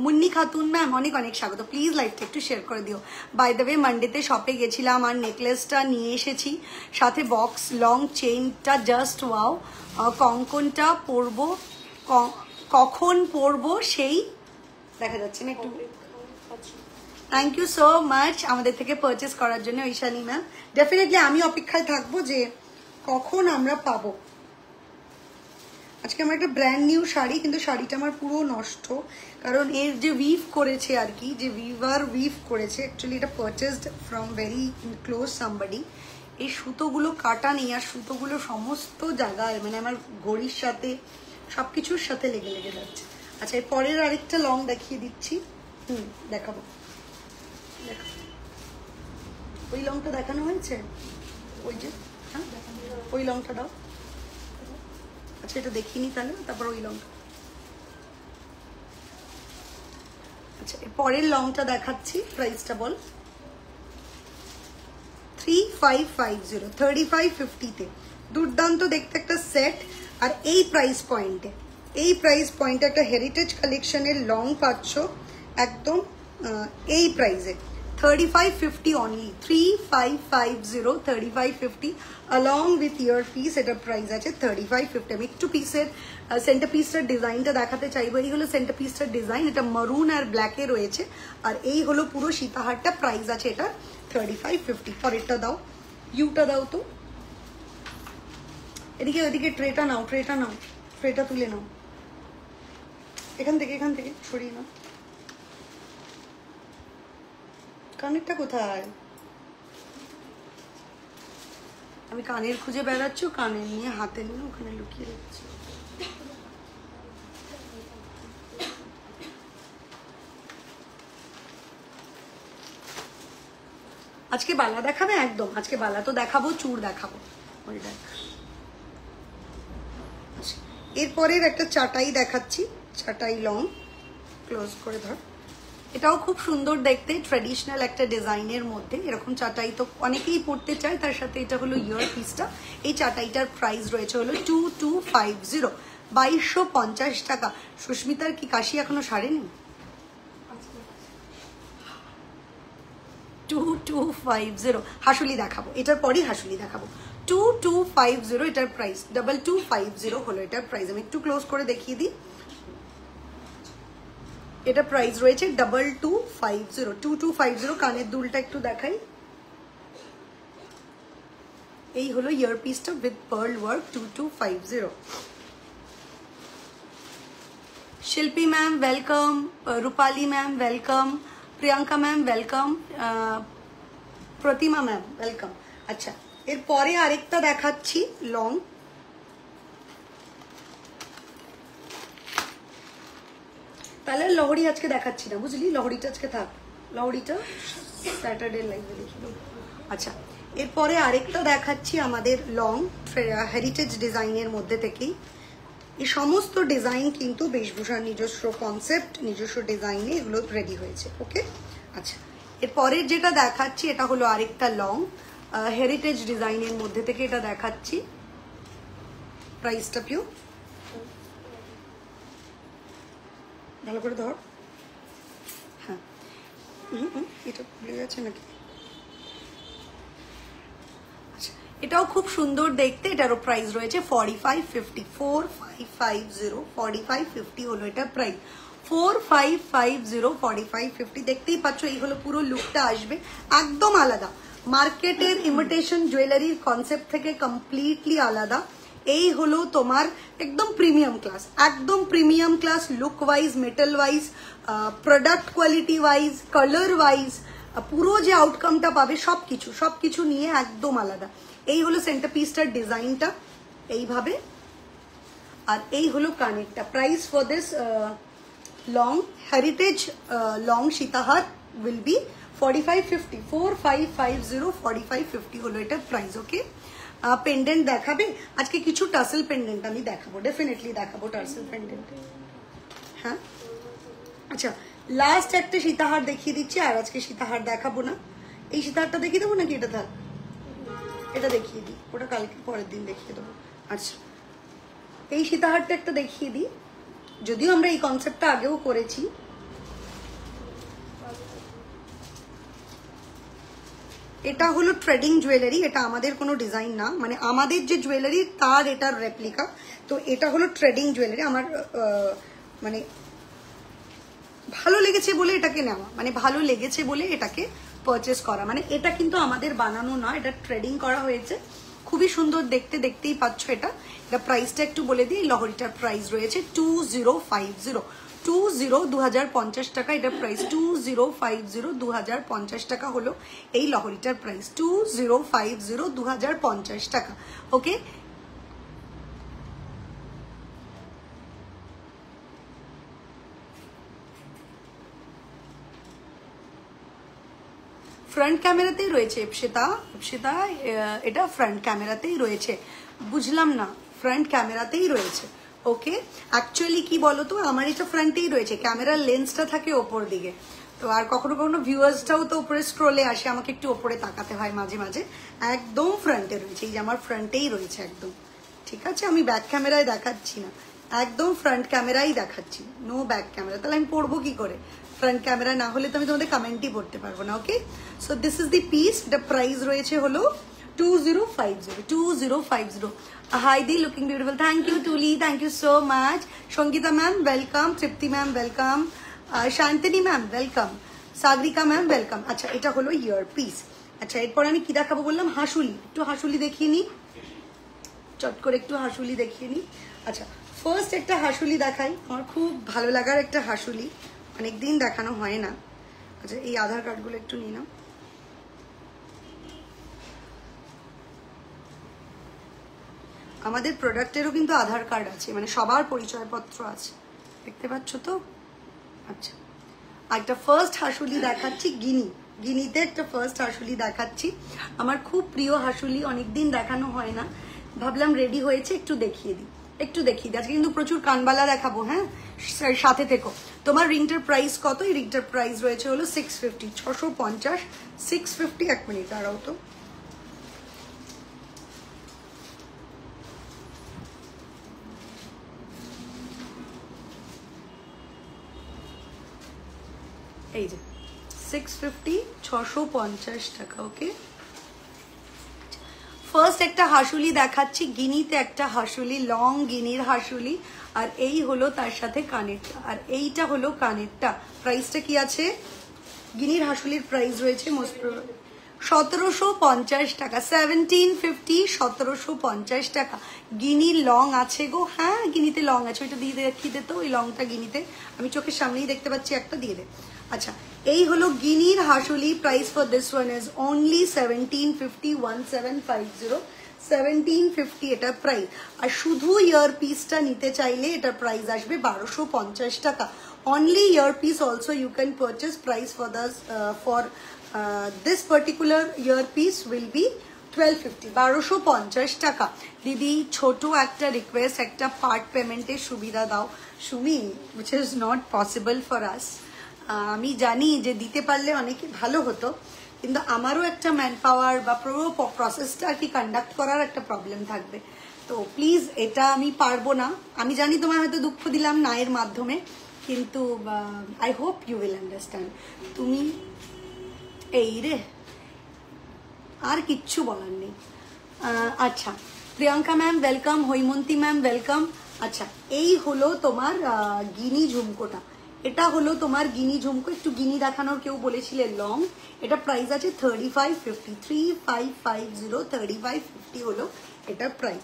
Munni Khatun ma'am অনেক অনেক স্বাগত। প্লিজ লাইভটা একটু শেয়ার করে দিও। বাই দ্য ওয়ে, মানডেতে শপে গেছিলাম আর নেকলেসটা নিয়ে এসেছি, সাথে বক্স লং চেইনটা জাস্ট ওয়াও। কঙ্কনটা পরবো, কখন পরবো সেই দেখা যাচ্ছে না একটু। থ্যাংক ইউ সো মাচ আমাদের থেকে পারচেস করার জন্য ঈশানী ম্যাম। ডেফিনেটলি আমি অপেক্ষায় থাকবো যে কখন আমরা পাবো। আজকে আমার একটা ব্র্যান্ড নিউ শাড়ি, কিন্তু শাড়িটা আমার পুরো নষ্ট, কারণ এর যে উইভ করেছে আর কি, যে উইভার উইভ করেছে, অ্যাকচুয়ালি এটা purchased from very close somebody. এই সুতোগুলো কাটা নেই, আর সুতোগুলো সমস্ত জায়গায় মানে আমার ঘড়ির সাথে সবকিছুর সাথে লেগে লেগে যাচ্ছে। আচ্ছা, এর পরের আরেকটা লং দেখিয়ে দিচ্ছি, দেখাবো। ওই লংটা দেখানো হয়েছে, ওই যে, হ্যাঁ ওই লংটা দাও। আচ্ছা, এটা দেখিনি তাহলে, তারপর ওই লংটা। আচ্ছা, এর পরের লংটা দেখাচ্ছি, প্রাইসটা বল। 3550, 3550-তে দুর্দান্ত দেখতে একটা সেট। আর এই প্রাইস পয়েন্টে, এই প্রাইস পয়েন্টে একটা হেরিটেজ কালেকশনের লং পাচ্ছ একদম এই প্রাইসে, 3550 only, 3550, 3550 along with your piece। এটা প্রাইস আছে 3550। আমি একটু পিসের সেন্টার পিসটার ডিজাইনটা দেখাতে চাইবো। এই হলো সেন্টার পিসটার ডিজাইন, এটা মারুন আর ব্ল্যাকে রয়েছে। আর এই হলো পুরো সীতাহারটা, প্রাইস আছে এটা 3550। পরেরটা দাও, ইউটা দাও তো, এদিকে ওদিকে ট্রেটা নাও, ট্রেটা নাও, ট্রেটা তুলে নাও, এখান থেকে সরিয়ে নাও। কানেরটা কোথায়? আমি কানের খুঁজে বেড়াচ্ছি, কানের নিয়ে হাতে নিয়ে ওখানে লুকিয়ে রাখছি। আজকে বালা দেখাবে? একদম, আজকে বালা তো দেখাবো, চূড় দেখাবো। এরপরের একটা চাটাই দেখাচ্ছি, চাটাই লং, ক্লোজ করে ধর। এটাও খুব সুন্দর দেখতে, ট্র্যাডিশনাল একটা ডিজাইনের মধ্যে। এরকম চাটাই তো অনেকেই পড়তে চায়, তার সাথে এটা হলো ইয়ার পিসটা। এই চাটাইটার প্রাইস রয়েছে হলো 2250, 2250 টাকা। সুস্মিতার কি কাশি এখনো সারেনি? 2250 হাসুলি দেখাবো, এটার পরেই হাসুলি দেখাবো। 2250 এটার প্রাইস, 2250 হলো এটার প্রাইস। আমি একটু ক্লোজ করে দেখিয়ে দিই। এটা প্রাইস রয়েছে 2250, 2250। কানের দুলটা একটু দেখাই। এই হলো ইয়ারপিসটা with pearl work, 2250। Shilpi ma'am welcome, Rupali ma'am welcome, Priyanka ma'am welcome, Pratima ma'am welcome. আচ্ছা, এরপরে আরেকটা দেখাচ্ছি লং। তাহলে লহরি আজকে দেখাচ্ছি না, বুঝলি? লহরিটা আজকে থাক, লহরিটা স্যাটারডে লাইভে দেখি। আচ্ছা, এরপরে আরেকটা দেখাচ্ছি আমাদের লং হেরিটেজ ডিজাইনের মধ্যে থেকেই। এই সমস্ত ডিজাইন কিন্তু বেশভূষার নিজস্ব কনসেপ্ট, নিজস্ব ডিজাইনে এগুলো রেডি হয়েছে। ওকে, আচ্ছা, এরপরের যেটা দেখাচ্ছি এটা হলো আরেকটা লং হেরিটেজ ডিজাইনের মধ্যে থেকে এটা দেখাচ্ছি। প্রাইসটা পিও ভালো করে ধর। হ্যাঁ, এটা ভুলে গেছে নাকি? আচ্ছা, এটাও খুব সুন্দর দেখতে। এটারও প্রাইস রয়েছে 4550, 4550, 4550 হলো এটার প্রাইস। 4550, 4550। দেখতেই পাচ্ছ, এই হলো পুরো লুকটা আসবে, একদম আলাদা। মার্কেটের ইমিটেশন জুয়েলারির কনসেপ্ট থেকে কমপ্লিটলি আলাদা। এই হলো তোমার একদম প্রিমিয়াম ক্লাস, একদম premium class, look wise, metal wise, product quality wise, colour wise, পুরো যে আউটকামটা পাবে সবকিছু নিয়ে একদম আলাদা। এই হলো সেন্টার পিসটার ডিজাইনটা এইভাবে, আর এই হলো কানেরটা। Price for this long heritage long সীতাহার উইল বি 4550, 4550, 4550 হলো এটার প্রাইস। ওকে, পেন্ডেন্ট দেখাবে আজকে? কিছু টাসেল পেন্ডেন্ট আমি দেখাবো, ডেফিনেটলি দেখাবো টাসেল পেন্ডেন্ট। হ্যাঁ, আচ্ছা, লাস্ট একটা সীতাহার দেখিয়ে দিচ্ছি, আর আজকে সীতাহার দেখাবো না। এই সীতাহারটা দেখিয়ে দেবো নাকি? এটা থাক, এটা দেখিয়ে দিই, ওটা কালকে পরের দিন দেখিয়ে দেবো। আচ্ছা, এই সীতাহারটা একটা দেখিয়ে দিই, যদিও আমরা এই কনসেপ্টটা আগেও করেছি। এটা হলো ট্রেডিং জুয়েলারি, এটা আমাদের কোনো ডিজাইন না, মানে আমাদের যে জুয়েলারি তার এটার রেপ্লিকা। তো এটা হলো ট্রেডিং জুয়েলারি। আমার মানে ভালো লেগেছে বলে এটাকে নেওয়া, মানে ভালো লেগেছে বলে এটাকে পারচেস করা। মানে এটা কিন্তু আমাদের বানানো না, এটা ট্রেডিং করা হয়েছে। খুবই সুন্দর দেখতে, দেখতেই পাচ্ছ। এটা প্রাইসটা একটু বলে দিই। লহরিটার প্রাইস রয়েছে 2050, 2050 টাকা এটার প্রাইস। 2050, 2050 টাকা হলো এই লহরিটার প্রাইস। 2050, 2050 টাকা। ওকে, ফ্রন্ট ক্যামেরাতেই রয়েছে ইপসিতা, এটা ফ্রন্ট ক্যামেরাতেই রয়েছে। বুঝলাম না, ফ্রন্ট ক্যামেরাতেই রয়েছে। ওকে, অ্যাকচুয়ালি কি বলতো, আমার এটা ফ্রন্টেই রয়েছে, ক্যামেরার লেন্সটা থাকে ওপর দিকে। তো আর কখনো কখনো ভিউয়ার্সটাও তো উপরে স্ক্রলে আসে, আমাকে একটু ওপরে তাকাতে হয় মাঝে মাঝে। একদম ফ্রন্টে রয়েছে, এই যে আমার ফ্রন্টেই রয়েছে একদম। ঠিক আছে, আমি ব্যাক ক্যামেরায় দেখাচ্ছি না, একদম ফ্রন্ট ক্যামেরাই দেখাচ্ছি, নো ব্যাক ক্যামেরা। তাহলে আমি পড়বো কি করে? ফ্রন্ট ক্যামেরা না হলে তো আমি তোমাদের কমেন্টই পড়তে পারবো না। Okay, so this is the piece. এটা প্রাইস রয়েছে হলো 2050, 2050। হাইদি looking beautiful, thank you Tuli, thank you so much. Sangita ma'am welcome, Tripti ma'am welcome, Shantini ma'am welcome, Sagarika ma'am welcome. আচ্ছা, এটা হলো ইয়ার পিস। আচ্ছা, এরপর আমি কি দেখাবো বললাম? হাসুলি। একটু হাসুলি দেখিয়ে নিই, চট করে একটু হাসুলি দেখিয়ে নিই। আচ্ছা, ফার্স্ট একটা হাসুলি দেখাই, আমার খুব ভালো লাগার একটা হাসুলি, অনেকদিন দেখানো হয় না। আচ্ছা, এই আধার কার্ডগুলো একটু নিয়ে নাও। আমাদের প্রোডাক্টেরও কিন্তু আধার কার্ড আছে, মানে সবার পরিচয়পত্র আছে, দেখতে পাচ্ছ তো? আচ্ছা, একটা ফার্স্ট হাসুলি দেখাচ্ছি, গিনি। গিনিতে একটা ফার্স্ট হাসুলি দেখাচ্ছি, আমার খুব প্রিয় হাসুলি, অনেকদিন দেখানো হয় না, ভাবলাম রেডি হয়েছে একটু দেখিয়ে দিই, একটু দেখিয়ে দিই। আজকে কিন্তু প্রচুর কানবালা দেখাবো, হ্যাঁ সাথে থেকো। তোমার রিংটার প্রাইস কত? এই রিংটার প্রাইস রয়েছে হলো 650, 650, 650। এক মিনিট দাঁড়াও তো, এই যে 650, 650 টাকা। ওকে, ফার্স্ট একটা হাসুলি দেখাচ্ছি, গিনিতে একটা হাসুলি, লং গিনির হাসুলি, আর এই হলো তার সাথে কানেরটা, আর এইটা হলো কানেরটা। প্রাইসটা কি আছে? গিনির হাসুলির প্রাইস রয়েছে 1750 টাকা, 1750, 1750 টাকা। গিনির লং আছে গো, হ্যাঁ গিনিতে লং আছে, ওইটা দিয়ে দেখিয়ে দে তো, ওই লংটা গিনিতে, আমি চোখের সামনেই দেখতে পাচ্ছি, একটা দিয়ে দে। আচ্ছা, এই হলো গিনির হাসুলি। Price for this one is only 1750, 1750, 1750 এটা প্রাইস। আর শুধু ইয়ার পিসটা নিতে চাইলে এটার প্রাইস আসবে 1250 টাকা। Only ear piece also you can purchase. Price for this particular earpiece will be 1250, 1250 টাকা। দিদি ছোট একটা রিকোয়েস্ট, একটা পার্ট পেমেন্টের সুবিধা দাও Sumi, which is not possible for us। আমি জানি যে দিতে পারলে অনেকে ভালো হতো, কিন্তু আমারও একটা ম্যান পাওয়ার বা পুরো প্রসেসটা আর কি কন্ডাক্ট করার একটা প্রবলেম থাকবে। তো প্লিজ এটা আমি পারবো না। আমি জানি তোমার হয়তো দুঃখ দিলাম না এর মাধ্যমে, কিন্তু I hope you will understand. তুমি এই রে, আর কিচ্ছু বলার নেই। আচ্ছা, Priyanka ma'am welcome, Haimanti ma'am welcome. আচ্ছা, এই হলো তোমার গিনি ঝুমকোটা, এটা হলো তোমার গিনি ঝুমকো। একটু গিনি দেখানোর কেউ বলেছিলে লং, এটা প্রাইস আছে 3550, 3550, 3550 হলো এটার প্রাইস।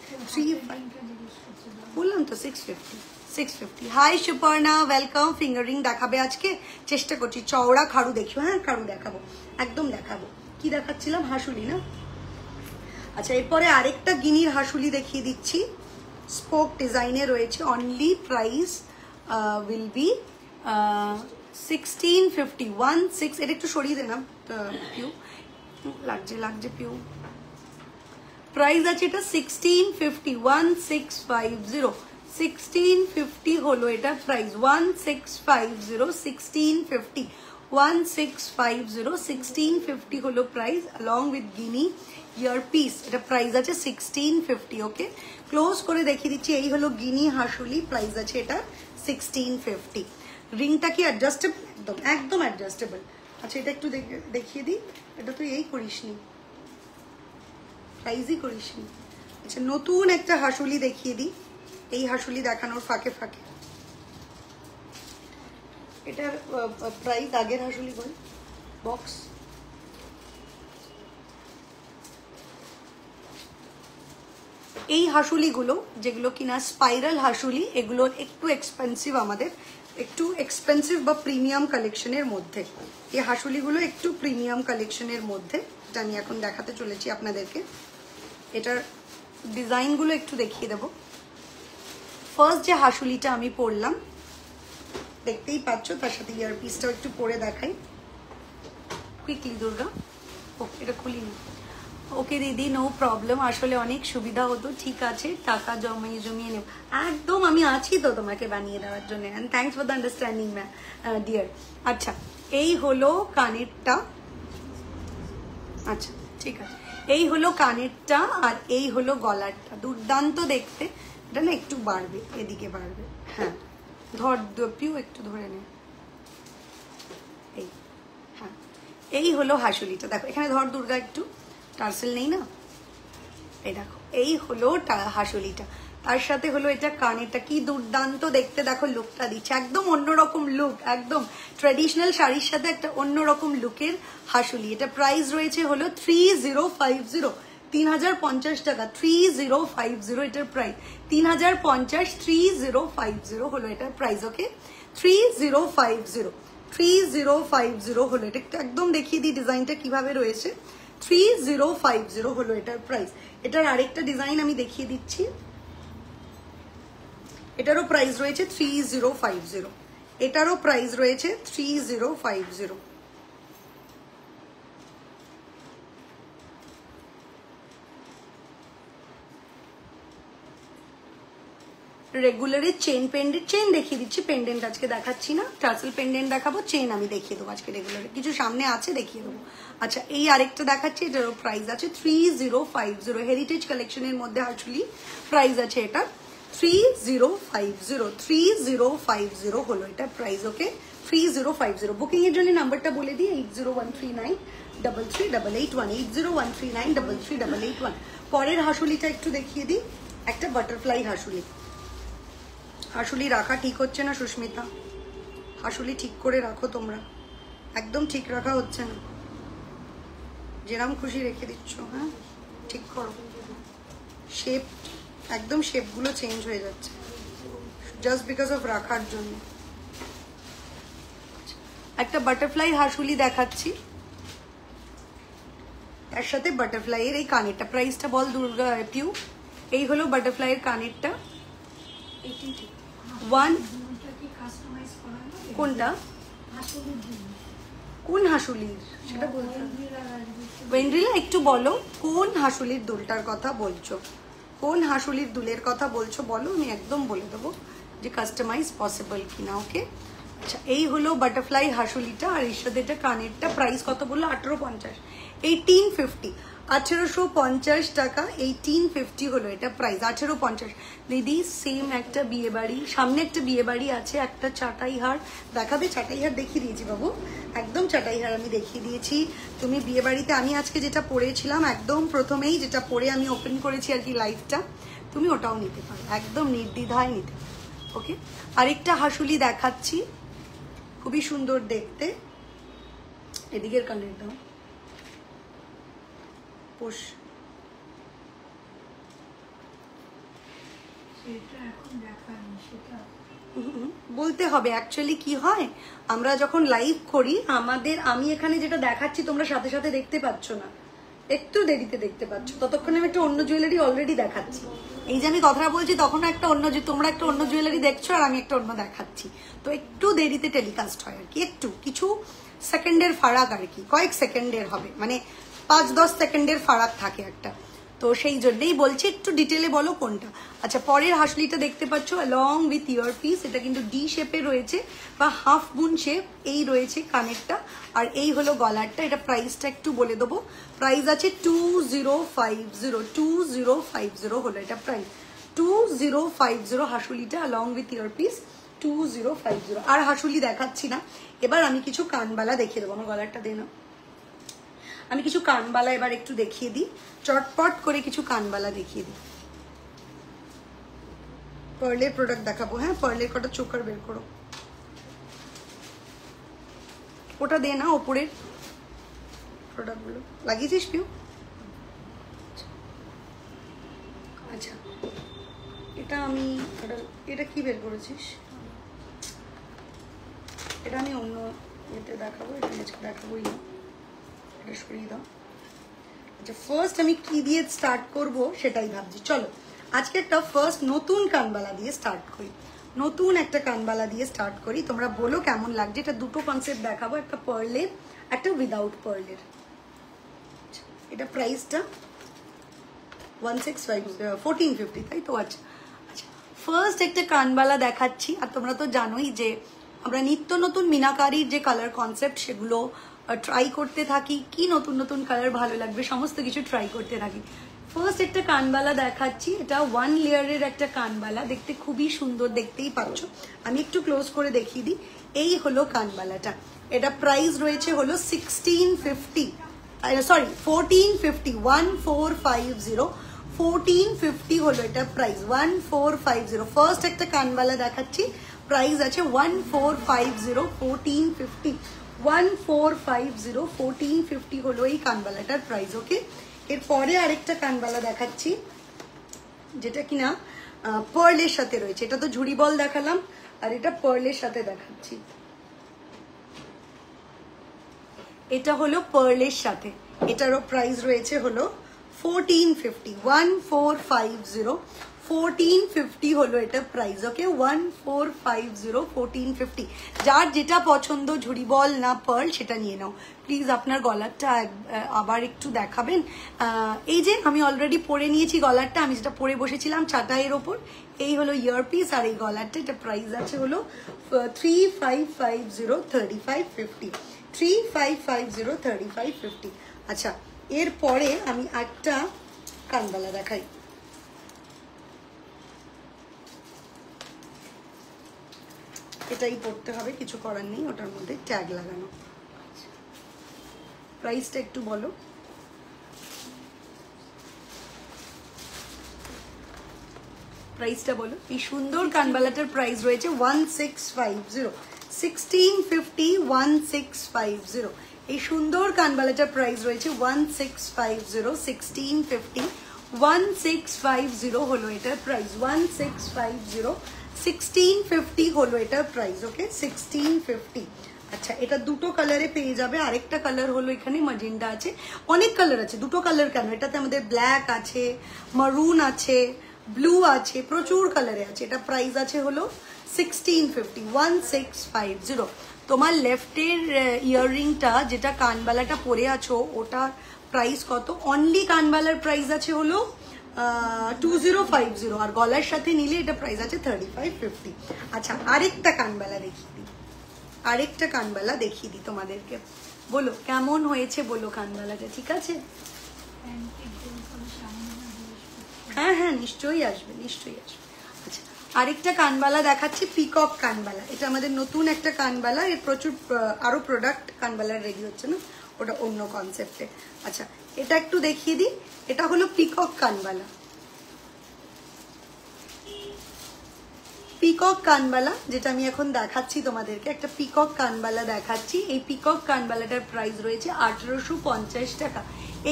বললাম তো 650, 650। High Suparna welcome. ফিঙ্গারিং দেখাবে আজকে, চেষ্টা করছি। চওড়া খাড়ু দেখিও, হ্যাঁ খাড়ু দেখাবো, একদম দেখাবো। কি দেখাচ্ছিলাম? হাসুলি না? আচ্ছা, এরপরে আরেকটা গিনির হাসুলি দেখিয়ে দিচ্ছি, স্পোক ডিজাইনে রয়েছে। Only price will be 1650, 16। এটা একটু সরিয়ে দে না পিউ, লাগছে পিউ। প্রাইস আছে এটা 1650, 1650, 1650 হলো এটা প্রাইস, 1650, 1650, 1650, 1650 হলো price, along with Guinea year piece. এটা প্রাইস আছে 1650। ওকে, ক্লোজ করে দেখিয়ে দিচ্ছি। এই হলো গিনি হাসুলি, প্রাইস আছে এটা 1650। রিংটা কি অ্যাডজাস্টেবল? একদম একদম অ্যাডজাস্টেবল। আচ্ছা, এটা একটু দেখিয়ে দিই। এটা তো এই করিসনি, প্রাইজই করিসনি। আচ্ছা, নতুন একটা হাসুলি দেখিয়ে দিই, এই হাসুলি দেখানোর ফাঁকে ফাঁকে। এটার প্রাইস আগের হাসুলি বল বক্স। এই হাসুলিগুলো যেগুলো কিনা স্পাইরাল হাসুলি, এগুলো একটু এক্সপেন্সিভ, আমাদের একটু এক্সপেন্সিভ বা প্রিমিয়াম কালেকশনের মধ্যে। এই হাসুলিগুলো একটু প্রিমিয়াম কালেকশনের মধ্যে, এটা আমি এখন দেখাতে চলেছি আপনাদেরকে। এটার ডিজাইনগুলো একটু দেখিয়ে দেবো। ফার্স্ট যে হাসুলিটা আমি পরলাম, দেখতেই পাচ্ছ, তার সাথে ইয়ারপিসটাও একটু পরে দেখাই কুইকলি। দুর্গা, ও এটা খুলিনি। ওকে দিদি, নো প্রবলেম, আসলে অনেক সুবিধা হতো। ঠিক আছে, টাকা জমিয়ে নেব। একদম, আমি আছি তো তোমাকে বানিয়ে দেওয়ার জন্য। And thanks for the understanding ma'am dear. আচ্ছা, এই হলো কানেরটা। আচ্ছা ঠিক আছে, এই হলো কানেরটা, আর এই হলো গলারটা। দুর্দান্ত দেখতে। এটা না একটু বাড়বে, এদিকে বাড়বে। হ্যাঁ, ধর পিউ, একটু ধরে নে। এই, হ্যাঁ, এই হলো হাসুলিটা। দেখো এখানে ধর দুর্গা, একটু টার্সেল নেই না, এই দেখো এই হলো হাসুলিটা। তার সাথে হলো এটা কানেরটা। কি দুর্দান্ত দেখতে, দেখো লুকটা দিচ্ছে, একদম অন্যরকম লুক, একদম ট্র্যাডিশনাল শাড়ির সাথে একটা অন্যরকম লুকের হাসুলি। এটা প্রাইস রয়েছে হলো 3050, 3050 টাকা, 3050 এটার প্রাইস, 3050, 3050 হলো এটার প্রাইস। ওকে, 3050, 3050 হলো এটা। একদম দেখিয়ে দিই ডিজাইনটা কিভাবে রয়েছে। 3050 হলো এটার প্রাইস। এটার আরেকটা ডিজাইন আমি দেখিয়ে দিচ্ছি, এটারও প্রাইস রয়েছে 3050, এটারও প্রাইস রয়েছে 3050। রেগুলারের চেন পেন্ডেন্ট, চেন দেখিয়ে দিচ্ছি, পেন্ডেন্ট আজকে দেখাচ্ছি না, টার্সেল পেন্ডেন্ট দেখাবো, চেন আমি দেখিয়ে দেবো আজকে রেগুলারে, কিছু সামনে আছে দেখিয়ে দেবো। আচ্ছা এই আরেকটা দেখাচ্ছি, এটারও প্রাইস আছে 3050, হেরিটেজ কালেকশনের মধ্যে আসলে প্রাইস আছে এটা 3050 হলো এটা প্রাইস। ওকে 3050। বুকিং এর জন্য নাম্বারটা বলে দিই 8013933881, 8013933881। পরের হাসুলিটা একটু দেখিয়ে দিই, একটা বাটারফ্লাই হাসুলি। হাসুলি রাখা ঠিক হচ্ছে না সুস্মিতা, হাসুলি ঠিক করে রাখো তোমরা, একদম ঠিক রাখা হচ্ছে না, যেরকম খুশি রেখে দিচ্ছ। হ্যাঁ ঠিক করো, শেপ একদম শেপগুলো চেঞ্জ হয়ে যাচ্ছে জাস্ট বিকজ অফ রাখার জন্য। একটা বাটারফ্লাই হাসুলি দেখাচ্ছি, তার সাথে বাটারফ্লাই এর এই কানেরটা। প্রাইসটা বল দুর্গা পিউ। এই হলো বাটারফ্লাই এর কানেরটা। কোনটা কোন হাসুলির সেটা বলতে ওয়েন্ড্রিলা, একটু বলো কোন হাসুলির দুলটার কথা বলছো, কোন হাসুলির দুলের কথা বলছো বলো, আমি একদম বলে দেবো যে কাস্টমাইজ পসিবল কিনা। ওকে আচ্ছা এই হলো বাটারফ্লাই হাসুলিটা, আর এর সাথে এটা কানেরটা। প্রাইস কত বললো 1850, 1850, 1850 টাকা, 1850 হলো এটা প্রাইস 1850। দিদি সেম একটা বিয়ে বাড়ি, সামনে একটা বিয়ে বাড়ি আছে, একটা চাটাই হার দেখাবে? চাটাই হার দেখিয়ে দিয়েছি বাবু, একদম চাটাই হার আমি দেখিয়ে দিয়েছি। তুমি বিয়ে বাড়িতে আমি আজকে যেটা পরেছিলাম একদম প্রথমেই, যেটা পরে আমি ওপেন করেছি আর কি লাইভটা, তুমি ওটাও নিতে পারো, একদম নির্দ্বিধায় নিতে পারো। ওকে আরেকটা হাসুলি দেখাচ্ছি, খুবই সুন্দর দেখতে, এদিকের কানের দাও পোষ, বলতে হবে। অ্যাকচুয়ালি কি হয়, আমরা যখন লাইভ করি আমাদের, আমি এখানে যেটা দেখাচ্ছি তোমরা সাথে সাথে দেখতে পাচ্ছ না, একটু দেরিতে দেখতে পাচ্ছ, ততক্ষণে আমি একটা অন্য জুয়েলারি অলরেডি দেখাচ্ছি। এই যে আমি কথা বলছি তখন একটা অন্য, তোমরা একটা অন্য জুয়েলারি দেখছো আর আমি একটা অন্য দেখাচ্ছি, তো একটু দেরিতে টেলিকাস্ট হয় আর কি, একটু কিছু সেকেন্ডের ফারাক আর কি, কয়েক সেকেন্ডের হবে, মানে 5-10 সেকেন্ডের ফারাক থাকে একটা, তো সেই জন্যই বলছি একটু ডিটেলে বলো কোনটা। আচ্ছা পরের হাসলিটা দেখতে পাচ্ছ অলং উইথ ইয়ার পিস, এটা কিন্তু ডি শেপে রয়েছে বা হাফ বুন শেপ, এই রয়েছে কানেরটা, আর এই হলো গলারটা। এটা প্রাইসটা একটু বলে দেবো, প্রাইস আছে 2050 হলো এটা প্রাইস 2050 হাসুলিটা অলং উইথ ইয়ার পিস 2050। আর হাসুলি দেখাচ্ছি না, এবার আমি কিছু কানবালা দেখিয়ে দেবো, আমার গলারটা দে না, আমি কিছু কানবালা এবার একটু দেখিয়ে দিই, চটপট করে কিছু কানবালা দেখিয়ে দিই। পার্লের প্রোডাক্ট দেখাবো, হ্যাঁ পার্লের কটা চোকার বের করো, ওটা দে না ওপরের প্রোডাক্টগুলো লাগিয়েছিস পিউ? আচ্ছা এটা আমি, এটা কি বের করেছিস? এটা আমি অন্য এতে দেখাবো, এটা দেখাবোই না, এটা সরিয়ে দাও। আচ্ছা ফার্স্ট আমি কি দিয়ে স্টার্ট করব সেটাই ভাবছি, চলো আজকে একটা ফার্স্ট নতুন কানবালা দিয়ে স্টার্ট করি, নতুন একটা কানবালা দিয়ে স্টার্ট করি, তোমরা বলো কেমন লাগছে। এটা দুটো কনসেপ্ট দেখাবো, একটা পার্লের একটা উইদাউট পার্লের। এটা প্রাইসটা 1450, তাই তো? আচ্ছা আচ্ছা ফার্স্ট একটা কানবালা দেখাচ্ছি, আর তোমরা তো জানোই যে আমরা নিত্য নতুন মিনাকারির যে কালার কনসেপ্ট সেগুলো ট্রাই করতে থাকি, কি নতুন নতুন কালার ভালো লাগবে সমস্ত কিছু ট্রাই করতে থাকি। ফার্স্ট একটা কানবালা দেখাচ্ছি, এটা 1 লেয়ারের একটা কানবালা, দেখতে খুবই সুন্দর, দেখতেই পাচ্ছ, আমি একটু ক্লোজ করে দেখিয়ে দিই। এই হলো কানবালাটা, এটা প্রাইস রয়েছে হলো 1650, সরি 1450, 1450, 1450 হলো এটা প্রাইস, 1450। ফার্স্ট একটা কানবালা দেখাচ্ছি, প্রাইস আছে 1450, 1450, 1450, 1450 হলো এই কানবালাটার প্রাইস। ওকে এরপরে আরেকটা কানবালা দেখাচ্ছি যেটা কিনা পার্লের সাথে রয়েছে, এটা তো ঝুড়ি বল দেখালাম, আর এটা পার্লের সাথে দেখাচ্ছি, এটা হলো পার্লের সাথে, এটারও প্রাইস রয়েছে হলো 1450, 1450, 1450 হলো এটা প্রাইস। ওকে 1450 1450। যার যেটা পছন্দ ঝুড়ি বল না পার্ল সেটা নিয়ে নাও প্লিজ। আপনার গলারটা আবার একটু দেখাবেন। এই যে আমি অলরেডি পরে নিয়েছি গলারটা, আমি যেটা পরে বসেছিলাম চাটাইয়ের ওপর। এই হলো ইয়ারপিস আর এই গলারটা। এটা প্রাইস আছে হলো 3550 3550 3550 3550। আচ্ছা, এরপরে আমি একটা কানবালা দেখাই। এটাই পড়তে হবে, কিছু করার নেই, ওটার মধ্যে ট্যাগ লাগানো। প্রাইসটা একটু বলো। প্রাইসটা বলো। এই সুন্দর কানবালাটার প্রাইস রয়েছে 1650 1650 1650। এই সুন্দর কানবালাটার প্রাইস রয়েছে 1650 1650 1650 হলো এটার প্রাইস 1650 1650 হলো এটার প্রাইস। ওকে 1650। আচ্ছা, এটা দুটো কালারে পেয়ে যাবে। আরেকটা কালার হলো এখানে ম্যাজেন্ডা আছে, অনেক কালার আছে। দুটো কালার কেন, এটাতে আমাদের ব্ল্যাক আছে, মারুন আছে, ব্লু আছে, প্রচুর কালারে আছে। এটা প্রাইস আছে হলো 1650 1650। তোমার লেফটের ইয়াররিংটা যেটা কানবালাটা পরে আছো ওটা প্রাইস কত? অনলি কানবালার প্রাইস আছে হলো 2050 আর গলার সাথে নিলে এটা প্রাইস আছে 3550। আচ্ছা, আরেকটা কানবালা দেখিয়ে দিই, আরেকটা কানবালা দেখিয়ে দিই তোমাদেরকে। বলো কেমন হয়েছে, বলো কানবালাটা ঠিক আছে? হ্যাঁ হ্যাঁ, নিশ্চয়ই আসবে, নিশ্চয়ই আসবে। আচ্ছা, আরেকটা কানবালা দেখাচ্ছি, পিকক কানবালা। এটা আমাদের নতুন একটা কানবালা, এর প্রচুর আরো প্রোডাক্ট কানবালার রেডি হচ্ছে না, ওটা অন্য কনসেপ্টে। আচ্ছা, এটা একটু দেখিয়ে দিই। এটা হলো পিকক কানবালা, পিকক কানবালা যেটা আমি এখন দেখাচ্ছি তোমাদেরকে। একটা পিকক কানবালা দেখাচ্ছি। এই পিকক কানবালাটার প্রাইস রয়েছে 1850 টাকা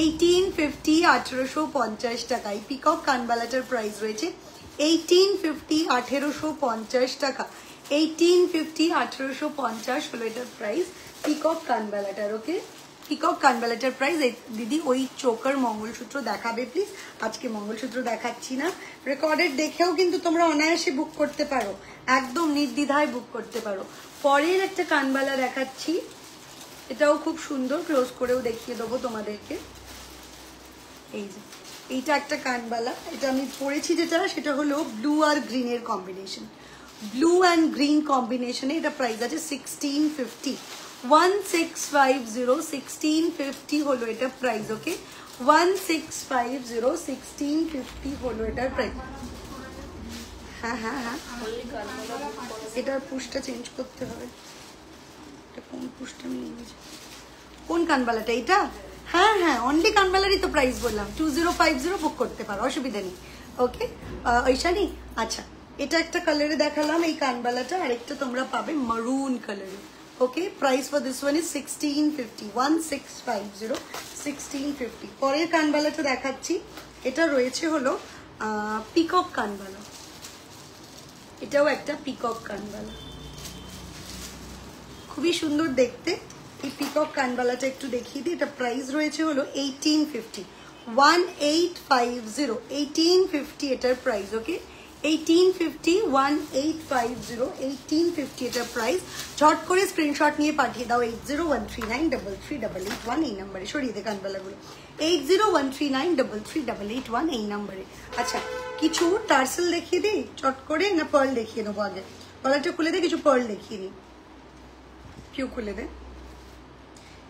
1850 1850 টাকা। এই পিকক কানবালাটার প্রাইস রয়েছে 1850 1850 টাকা 1850 1850 হলো এটার প্রাইস পিকক কানবালাটার। ওকে, পিকক কানবালাটার প্রাইস। দিদি ওই চোকার মঙ্গলসূত্র দেখাবে প্লিজ। আজকে মঙ্গলসূত্র দেখাচ্ছি না, রেকর্ডেড দেখেও কিন্তু তোমরা অনায়াসে বুক করতে পারো, একদম নির্দ্বিধায় বুক করতে পারো। পরের একটা কানবালা দেখাচ্ছি, এটাও খুব সুন্দর, ক্লোজ করেও দেখিয়ে দেবো তোমাদেরকে। এই যে এইটা একটা কানবালা, এটা আমি পরেছি যেটা সেটা হলো ব্লু আর গ্রিনের কম্বিনেশন, ব্লু অ্যান্ড গ্রিন কম্বিনেশনে। এটা প্রাইস আছে 1650 1650 1650 হলো এটা প্রাইস। ওকে 1650 1650 হলো এটার প্রাইস। হ্যাঁ হ্যাঁ হ্যাঁ, এটার পুশটা চেঞ্জ করতে হবে। এটা কোন পুশটা আমি নিয়েছি, কোন কানবালাটা এটা? হ্যাঁ হ্যাঁ, অনলি কানবালারই তো প্রাইস বললাম, 2050 বুক করতে পারো, অসুবিধা নেই। ওকে ঐশানি। আচ্ছা, এটা একটা কালারে দেখালাম এই কানবালাটা, আরেকটা তোমরা পাবে মারুন কালারে। Okay, price for this one is 1650 1650 1650। পরের কানবালাটা দেখাচ্ছি, এটা রয়েছে হলো পিকক কানবালা। এটাও একটা পিকক কানবালা, খুবই সুন্দর দেখতে। এই পিকক কানবালাটা একটু দেখিয়ে দিই। এটা প্রাইস রয়েছে হলো 1850 1850 1850 এটার প্রাইস। ওকে 1850 1850 1850 এটার প্রাইস। ঝট করে স্ক্রিনশট নিয়ে পাঠিয়ে দাও 8013933881 এই নাম্বারে। সরিয়ে দে কানবালাগুলো, 8013933881 এই নাম্বারে। আচ্ছা, কিছু টার্সেল দেখিয়ে দিই চট করে, না পার্ল দেখিয়ে দেবো আগে? গলাটা খুলে দে, কিছু পার্ল দেখিয়ে দিই। কেউ খুলে দে,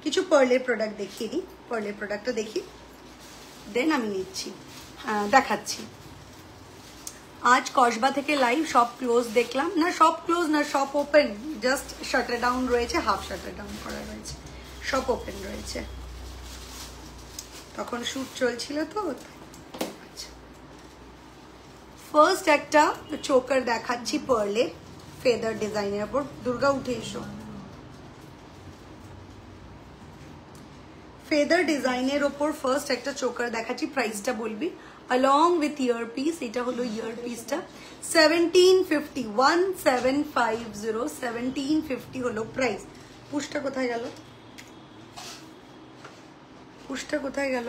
কিছু পার্লের প্রোডাক্ট দেখিয়ে দিই। পার্লের প্রোডাক্টটা দেখি, দেন আমি নিচ্ছি, দেখাচ্ছি। আজ কসবা থেকে লাইভ, সব ক্লোজ দেখলাম না, সব ক্লোজ না, সব ওপেন, জাস্ট শাটার ডাউন রয়েছে, হাফ শাটার ডাউন করা রয়েছে, সব ওপেন রয়েছে। তখন শুট চলছিল তো। আচ্ছা, ফার্স্ট একটা চোকার দেখাচ্ছি পার্লের, ফেদার ডিজাইনের উপর। দুর্গা উঠে এসো। ফেদার ডিজাইনের ওপর ফার্স্ট একটা চোকার দেখাচ্ছি, প্রাইসটা বলবি along with earpiece। এটা হলো ইয়ারপিসটা 1750 1750 1750 হলো প্রাইস। পুশটা কোথায় গেল, পুশটা কোথায় গেল?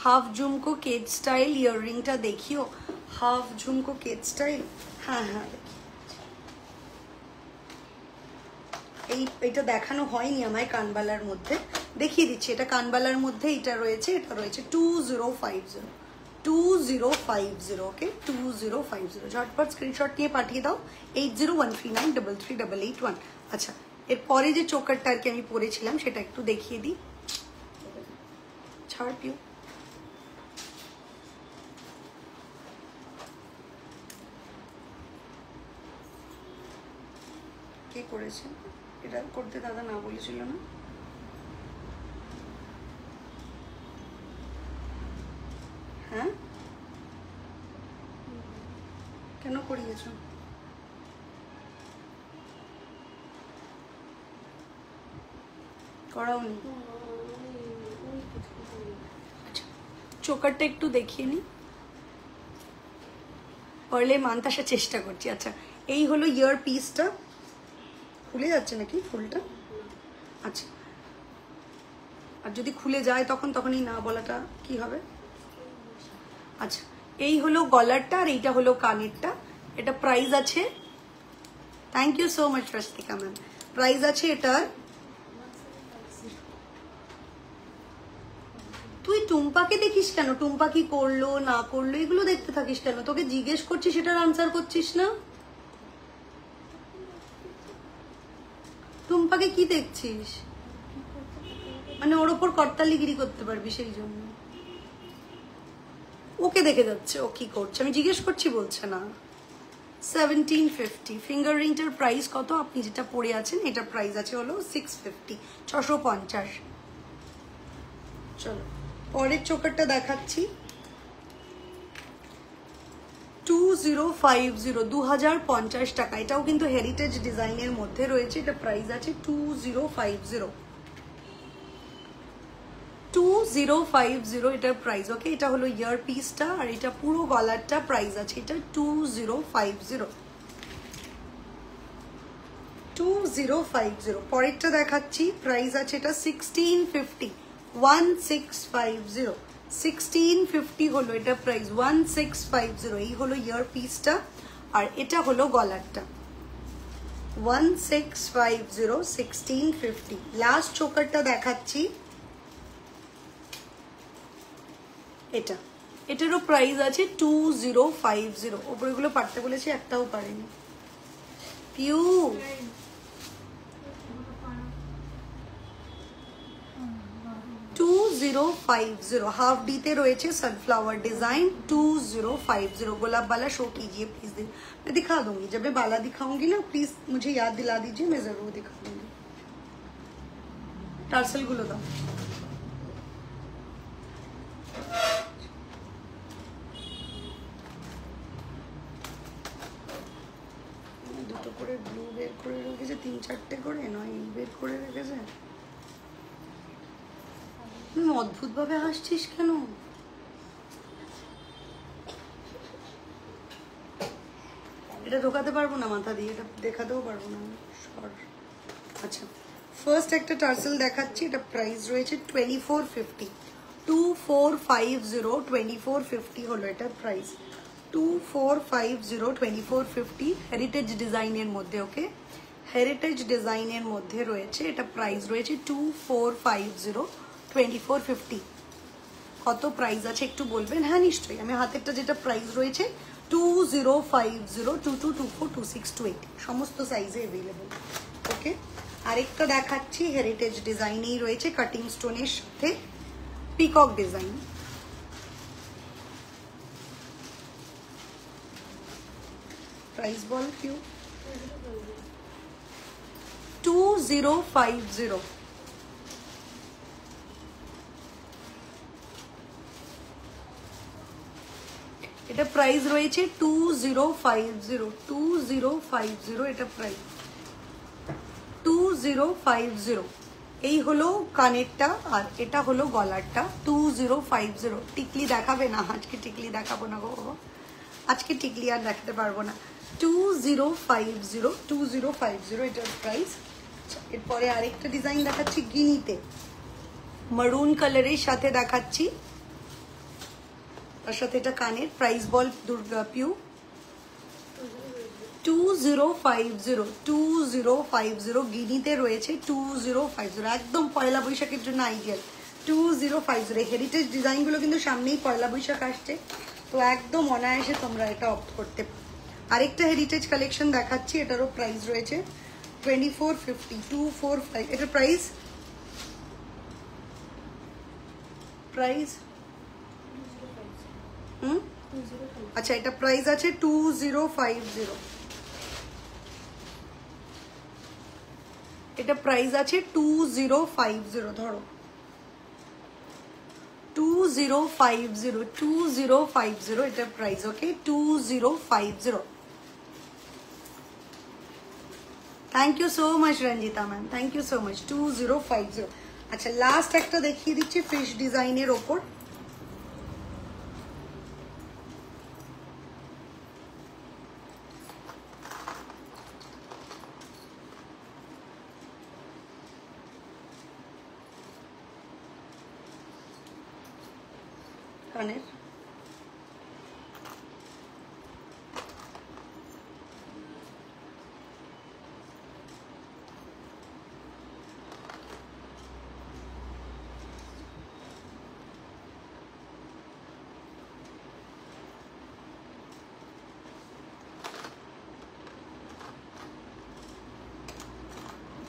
হাফ ঝুমকো কেজ স্টাইল ইয়াররিংটা দেখিও। হাফ ঝুমকো কেজ স্টাইল, হ্যাঁ হ্যাঁ এইটা দেখানো হয়নি আমায় কানবালার মধ্যে, দেখিয়ে দিচ্ছি। এটা কানবালার মধ্যে এটা রয়েছে 2050 2050, ওকে 2050। ঝটপট স্ক্রিনশট নিয়ে পাঠিয়ে দাও 8013933881। আচ্ছা, এরপরে যে চোকারটা আর কি আমি পরেছিলাম সেটা একটু দেখিয়ে দিই। ছাড় পিউ, কে করেছে এটা? করতে দাদা না বলেছিল না? হ্যাঁ, কেন করিয়েছ? করাওনি? আচ্ছা, চোকারটা একটু দেখিয়ে নি, পরলে মানতে আসার চেষ্টা করছি। আচ্ছা, এই হলো ইয়ার পিসটা। খুলে যাচ্ছে নাকি ফুলটা? আচ্ছা, আর যদি খুলে যায় তখনই না বলাটা কি হবে? আচ্ছা, এই হলো গলারটা আর এইটা হলো কানেরটা। এটা প্রাইস আছে, thank you so much Rastika ma'am, price আছে এটার। তুই টুম্পাকে দেখিস কেন? টুম্পা কি করলো না করলো এগুলো দেখতে থাকিস কেন? তোকে জিজ্ঞেস করছিস, সেটার আনসার করছিস না। টুম্পাকে কি দেখছিস? মানে ওর ওপর কর্তালিগিরি করতে পারবি সেই জন্য। ওকে দেখে যাচ্ছে ও কি করছে, আমি জিজ্ঞেস করছি বলছে না। 1750 ফিঙ্গার রিংটার প্রাইস কত? আপনি যেটা পরে আছেন এটার প্রাইস আছে হলো 650, 650। চলো পরের চোকারটা দেখাচ্ছি। 2050, 2050 টাকা। এটাও কিন্তু হেরিটেজ ডিজাইনের মধ্যে রয়েছে। এটা প্রাইস আছে 2050, 2050 এটার প্রাইস, ওকে। এটা হলো ইয়ার পিসটা আর এটা পুরো গলারটা প্রাইস আছে এটা 2050, 2050। পরেরটা দেখাচ্ছি, প্রাইস আছে এটা 1650, 1650, 1650 হলো এটা প্রাইস, 1650। এই হলো ইয়ার পিসটা আর এটা হলো গলারটা, 1650, 1650। লাস্ট চোকারটা দেখাচ্ছি, এটারও প্রাইস আছে 2050। ওপরে গুলো পারতে বলেছি, একটাও পারেনি। পিউ हाफ डी ते रही सनफ्लावर डिजाइन 2050। गुलाब बाला शो कीजिए प्लीज। मैं दिखा दूंगी, जब मैं बाला दिखाऊंगी ना प्लीज मुझे याद दिला दीजिए, मैं जरूर दिखा दूंगी। टार्सल गुलो दाओ, দুটো করে ব্লু বের করে রেখেছে, 3-4টে করে নয় বের করে রেখেছে। অদ্ভুত ভাবে হাসছিস কেন? এটা ঢোকাতে পারবো না মাথা দিয়ে, এটা দেখাতেও পারবো না। আচ্ছা, ফার্স্ট একটা টার্সেল দেখাচ্ছি। এটা প্রাইস রয়েছে 2450, 2450, 2450 হলো এটার প্রাইস, 2450, 2450। হেরিটেজ ডিজাইনের মধ্যে, ওকে, হেরিটেজ ডিজাইনের মধ্যে রয়েছে। এটা প্রাইস রয়েছে 2450, 2450। কত প্রাইস আছে একটু বলবেন? হ্যাঁ নিশ্চয়ই, আমি হাতেরটা যেটা প্রাইস রয়েছে 2050, 2224, 2628 সমস্ত সাইজে অ্যাভেলেবল, ওকে। আরেকটা দেখাচ্ছি, হেরিটেজ ডিজাইনেই রয়েছে, কাটিং স্টোনের সাথে পিকক ডিজাইন। প্রাইস বল কিউ? 2050। এটা প্রাইস রয়েছে 2050, 2050 এটা প্রাইস 2050। এই হলো কানেরটা আর এটা হলো গলারটা 2050। টিকলি দেখাবে না আজকে? টিকলি দেখাবো না গো, আজকে টিকলি আর দেখাতে পারবো না। 2050, 2050 এটার প্রাইস। এরপরে আরেকটা ডিজাইন দেখাচ্ছি গিনিতে, মারুন কালারের সাথে দেখাচ্ছি। তার সাথে এটা কানের, প্রাইস বল দুর্গা পিউ 2050 গিনিতে রয়েছে 2050, একদম পয়লা বৈশাখের জন্য আইডিয়াল 2050। হেরিটেজ ডিজাইনগুলো কিন্তু সামনেই পয়লা বৈশাখ আসছে, তো একদম অনায়াসে তোমরা এটা অপ্ট করতে পারো। আরেকটা হেরিটেজ কালেকশন দেখাচ্ছি, এটারও প্রাইস রয়েছে 2450 245। এটার প্রাইস আচ্ছা, এটা প্রাইস আছে 2050। এটা প্রাইস আছে 2050, ধরো 2050 এটা price, okay 2050। Thank you so much Ranjita ma'am, thank you so much 2050। আচ্ছা, লাস্ট একটা দেখিয়ে দিচ্ছি ফিশ ডিজাইনের ওপর। কানের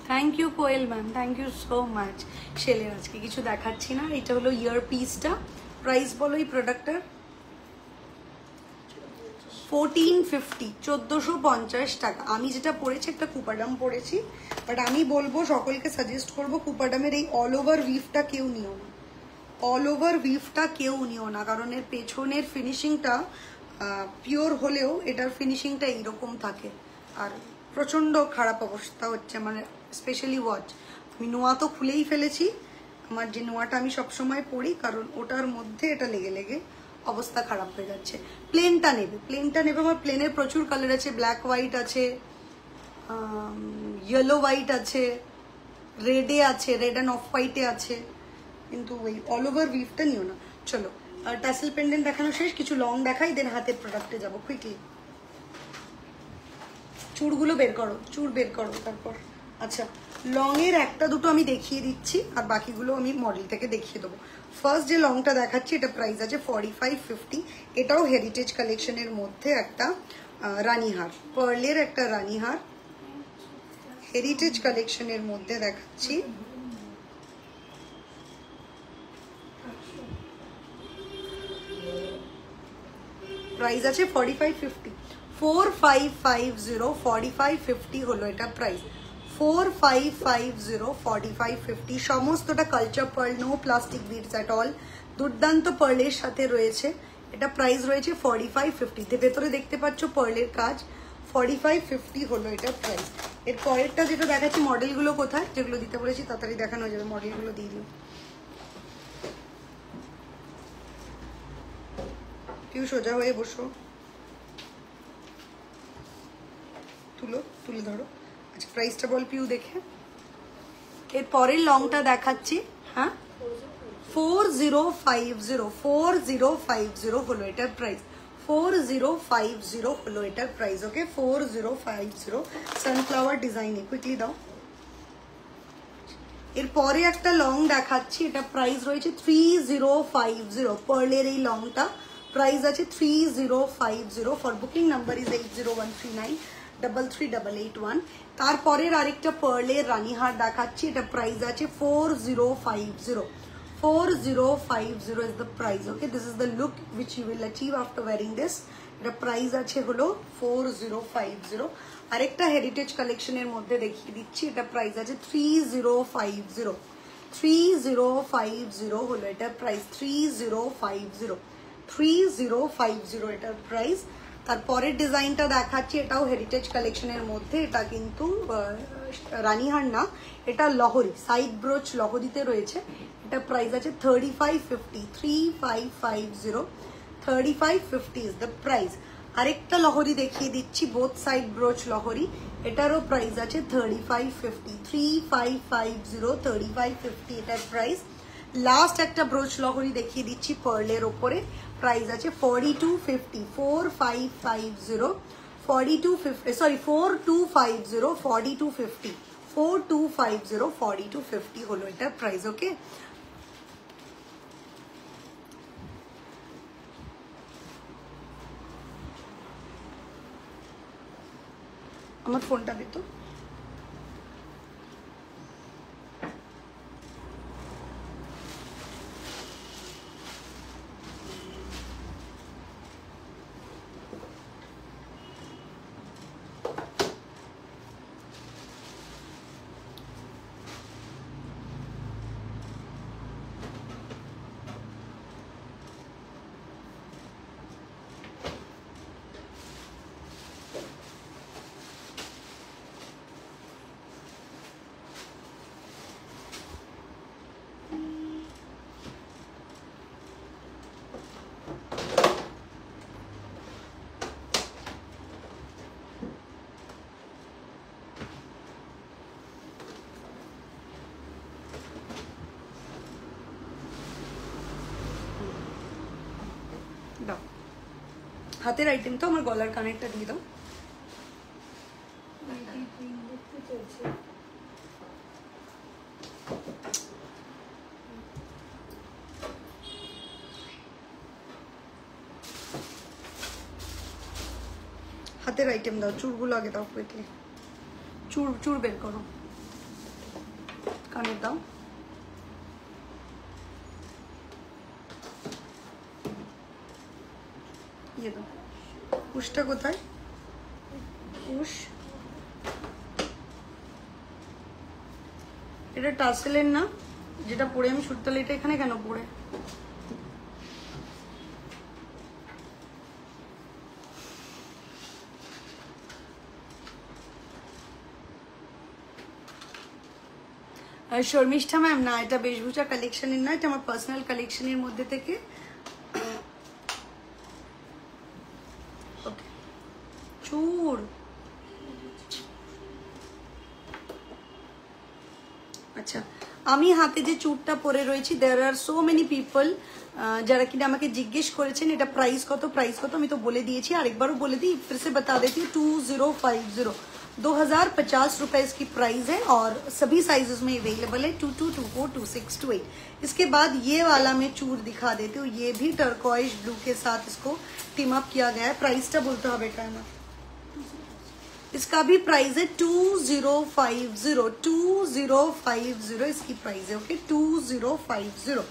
thank you Koel ma'am, thank you so much. শেলের আজকে কিছু দেখাচ্ছি না। এটা হলো ইয়ার পিসটা, প্রাইস বলো এই প্রোডাক্টটার 1450, 1450 টাকা। আমি যেটা পরেছি একটা কুপাডাম পরেছি, বাট আমি বলবো সকলকে সাজেস্ট করবো কুপাডামের এই অল ওভার উইভটা কেউ নিও না, অল ওভার উইভটা কেউ নিও না, কারণ এর পেছনের ফিনিশিংটা পিওর হলেও এটার ফিনিশিংটা এইরকম থাকে, আর প্রচণ্ড খারাপ অবস্থা হচ্ছে, মানে স্পেশালি ওয়াচ। আমি নোয়া তো খুলেই ফেলেছি, আমার যে নোয়াটা আমি সবসময় পরি, কারণ ওটার মধ্যে এটা লেগে লেগে অবস্থা খারাপ হয়ে যাচ্ছে। প্লেনটা নেবে, প্লেনটা নেবে। আমার প্লেনের প্রচুর কালার আছে, ব্ল্যাক হোয়াইট আছে, ইয়েলো হোয়াইট আছে, রেডে আছে, রেড অ্যান্ড অফ হোয়াইটে আছে, কিন্তু ওই অল ওভার উইভটা নিও না। চলো, টাসেল পেন্ডেন্ট দেখানো শেষ, কিছু লং দেখাই, দেন হাতের প্রোডাক্টে যাবো কুইকলি। চুড়গুলো বের করো, চুড় বের করো তারপর। আচ্ছা, লং এর একটা দুটো আমি দেখিয়ে দিচ্ছি, আর বাকিগুলো আমি মডেল থেকে দেখিয়ে দেবো। ফার্স্ট যে লংটা দেখাচ্ছি, এটা প্রাইস আছে 4550। এটাও হেরিটেজ কালেকশনের মধ্যে একটা রানীহার, পার্লের একটা রানীহার, হেরিটেজ কালেকশনের মধ্যে দেখাচ্ছি। প্রাইস আছে 4550, 4550, 4550 হলো এটা প্রাইস, 4550, 4550। সমস্তটা culture pearl, no plastic beads at all, দুর্দান্ত পার্লের সাথে রয়েছে। এটা প্রাইস রয়েছে 4550, ভেতরে দেখতে পাচ্ছ পার্লের কাজ, 4550 হলো এটা প্রাইস। এর পরেরটা যেটা দেখাচ্ছি, মডেলগুলো কোথায়, যেগুলো দিতে বলেছি তাড়াতাড়ি দেখানো যাবে, মডেলগুলো দিয়ে দিও। কেউ সোজা হয়ে বসো, তুলে ধরো। আচ্ছা, প্রাইসটা বল পিউ দেখে। এর পরের লংটা দেখাচ্ছি, হ্যাঁ 4050, 4050 হলো এটার প্রাইস, 4050 হলো এটার প্রাইস, ওকে 4050 সানফ্লাওয়ার ডিজাইনে। কুইকলি দাও। এরপরে একটা লং দেখাচ্ছি, এটা প্রাইস রয়েছে 3050, পার্লের এই লংটা প্রাইস আছে 3050। For booking number is 801339338881। তারপরের আরেকটা পার্লের রানীহার দেখাচ্ছি, এটা প্রাইস আছে 4050, 4050 is the price, okay? This is the look which you will achieve after wearing this. এটা প্রাইস আছে হলো 4050। আরেকটা হেরিটেজ কালেকশনের মধ্যে দেখিয়ে দিচ্ছি, এটা প্রাইস আছে 3050, 3050 হলো এটার প্রাইস, 3050, 3050 এটার প্রাইস। তারপরের ডিজাইনটা দেখাচ্ছি, এটাও হেরিটেজ কালেকশনের মধ্যে, এটা কিন্তু রানীহার না, এটা লহরি, সাইড ব্রোচ লহরিতে রয়েছে। এটা প্রাইস আছে 3550, 3550, 3550 ইজ দ্য প্রাইস। আরেকটা লহরি দেখিয়ে দিচ্ছি, বোথ সাইড ব্রোচ লহরি, এটারও প্রাইস আছে 3550, 3550, 3550 এটার প্রাইস। লাস্ট একটা ব্রোচ লহরি দেখিয়ে দিচ্ছি পার্লের ওপরে, প্রাইস আছে 4250 4550 4250 সরি 4250 4250 4250 4250 হলো এটা প্রাইস ওকে আমার ফোনটা দে তো দাও হাতের আইটেম তো আমার গলার কানেরটা দিয়ে দাও হাতের আইটেম দাও চুড়গুলো আগে দাও কুইকলি চুড় বের করো কানের দাও ये दो উশটা কোথায় উশ এটা টাসেলের না যেটা পরে আমি শুট তাহলে এটা এখানে কেন পরে শর্মিষ্ঠা ম্যাম না এটা বেশভূষা কালেকশনের না এটা আমার পার্সোনাল কালেকশনের মধ্যে থেকে চুড় আচ্ছা আমি হাতে যে চুড়টা পরে রয়েছি there are so many people যারা কিনা আমাকে জিজ্ঞেস করেছেন এটা প্রাইস কত আমি তো বলে দিয়েছি আরেকবারও বলে দিই फिर से बता देती हूँ 2050 2050 रुपए इसकी प्राइस है और सभी साइजेस में अवेलेबल है 22, 24, 26, 28। इसके बाद ये वाला मैं चूर दिखा देती हूँ ये भी टर्कोइश ब्लू के साथ इसको टीम अप किया गया है प्राइसটা বলতে হবে কেন इसका भी प्राइस है 2050 इसकी प्राइस है ओके 2050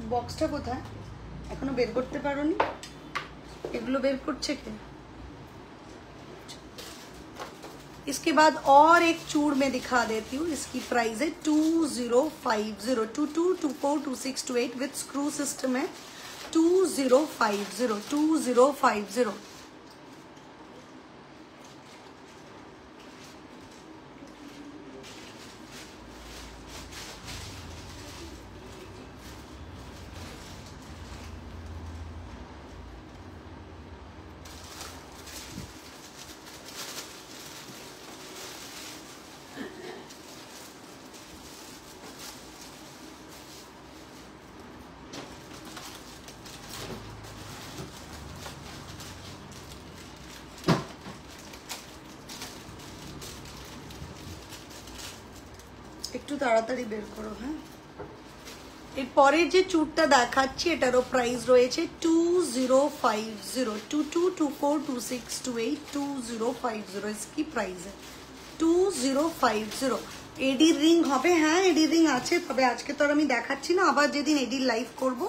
বক্সটা কোথায় এখনো বের করতে পারোনি এগুলো বের করছে কে इसके बाद और एक चूड़ में दिखा देती हूँ इसकी प्राइस है 2050 22, 24, 26, 28 विद स्क्रू सिस्टम है 2050 একটু তাড়াতাড়ি বের করো হ্যাঁ এরপরে যে চুড়টা দেখাচ্ছি এটারও প্রাইস রয়েছে 2050 22, 24, 26, 28 2050 इसकी प्राइस है 2050 এডির রিং হবে হ্যাঁ এডির রিং আছে তবে আজকে তো আর আমি দেখাচ্ছি না আবার যেদিন এডির লাইভ করব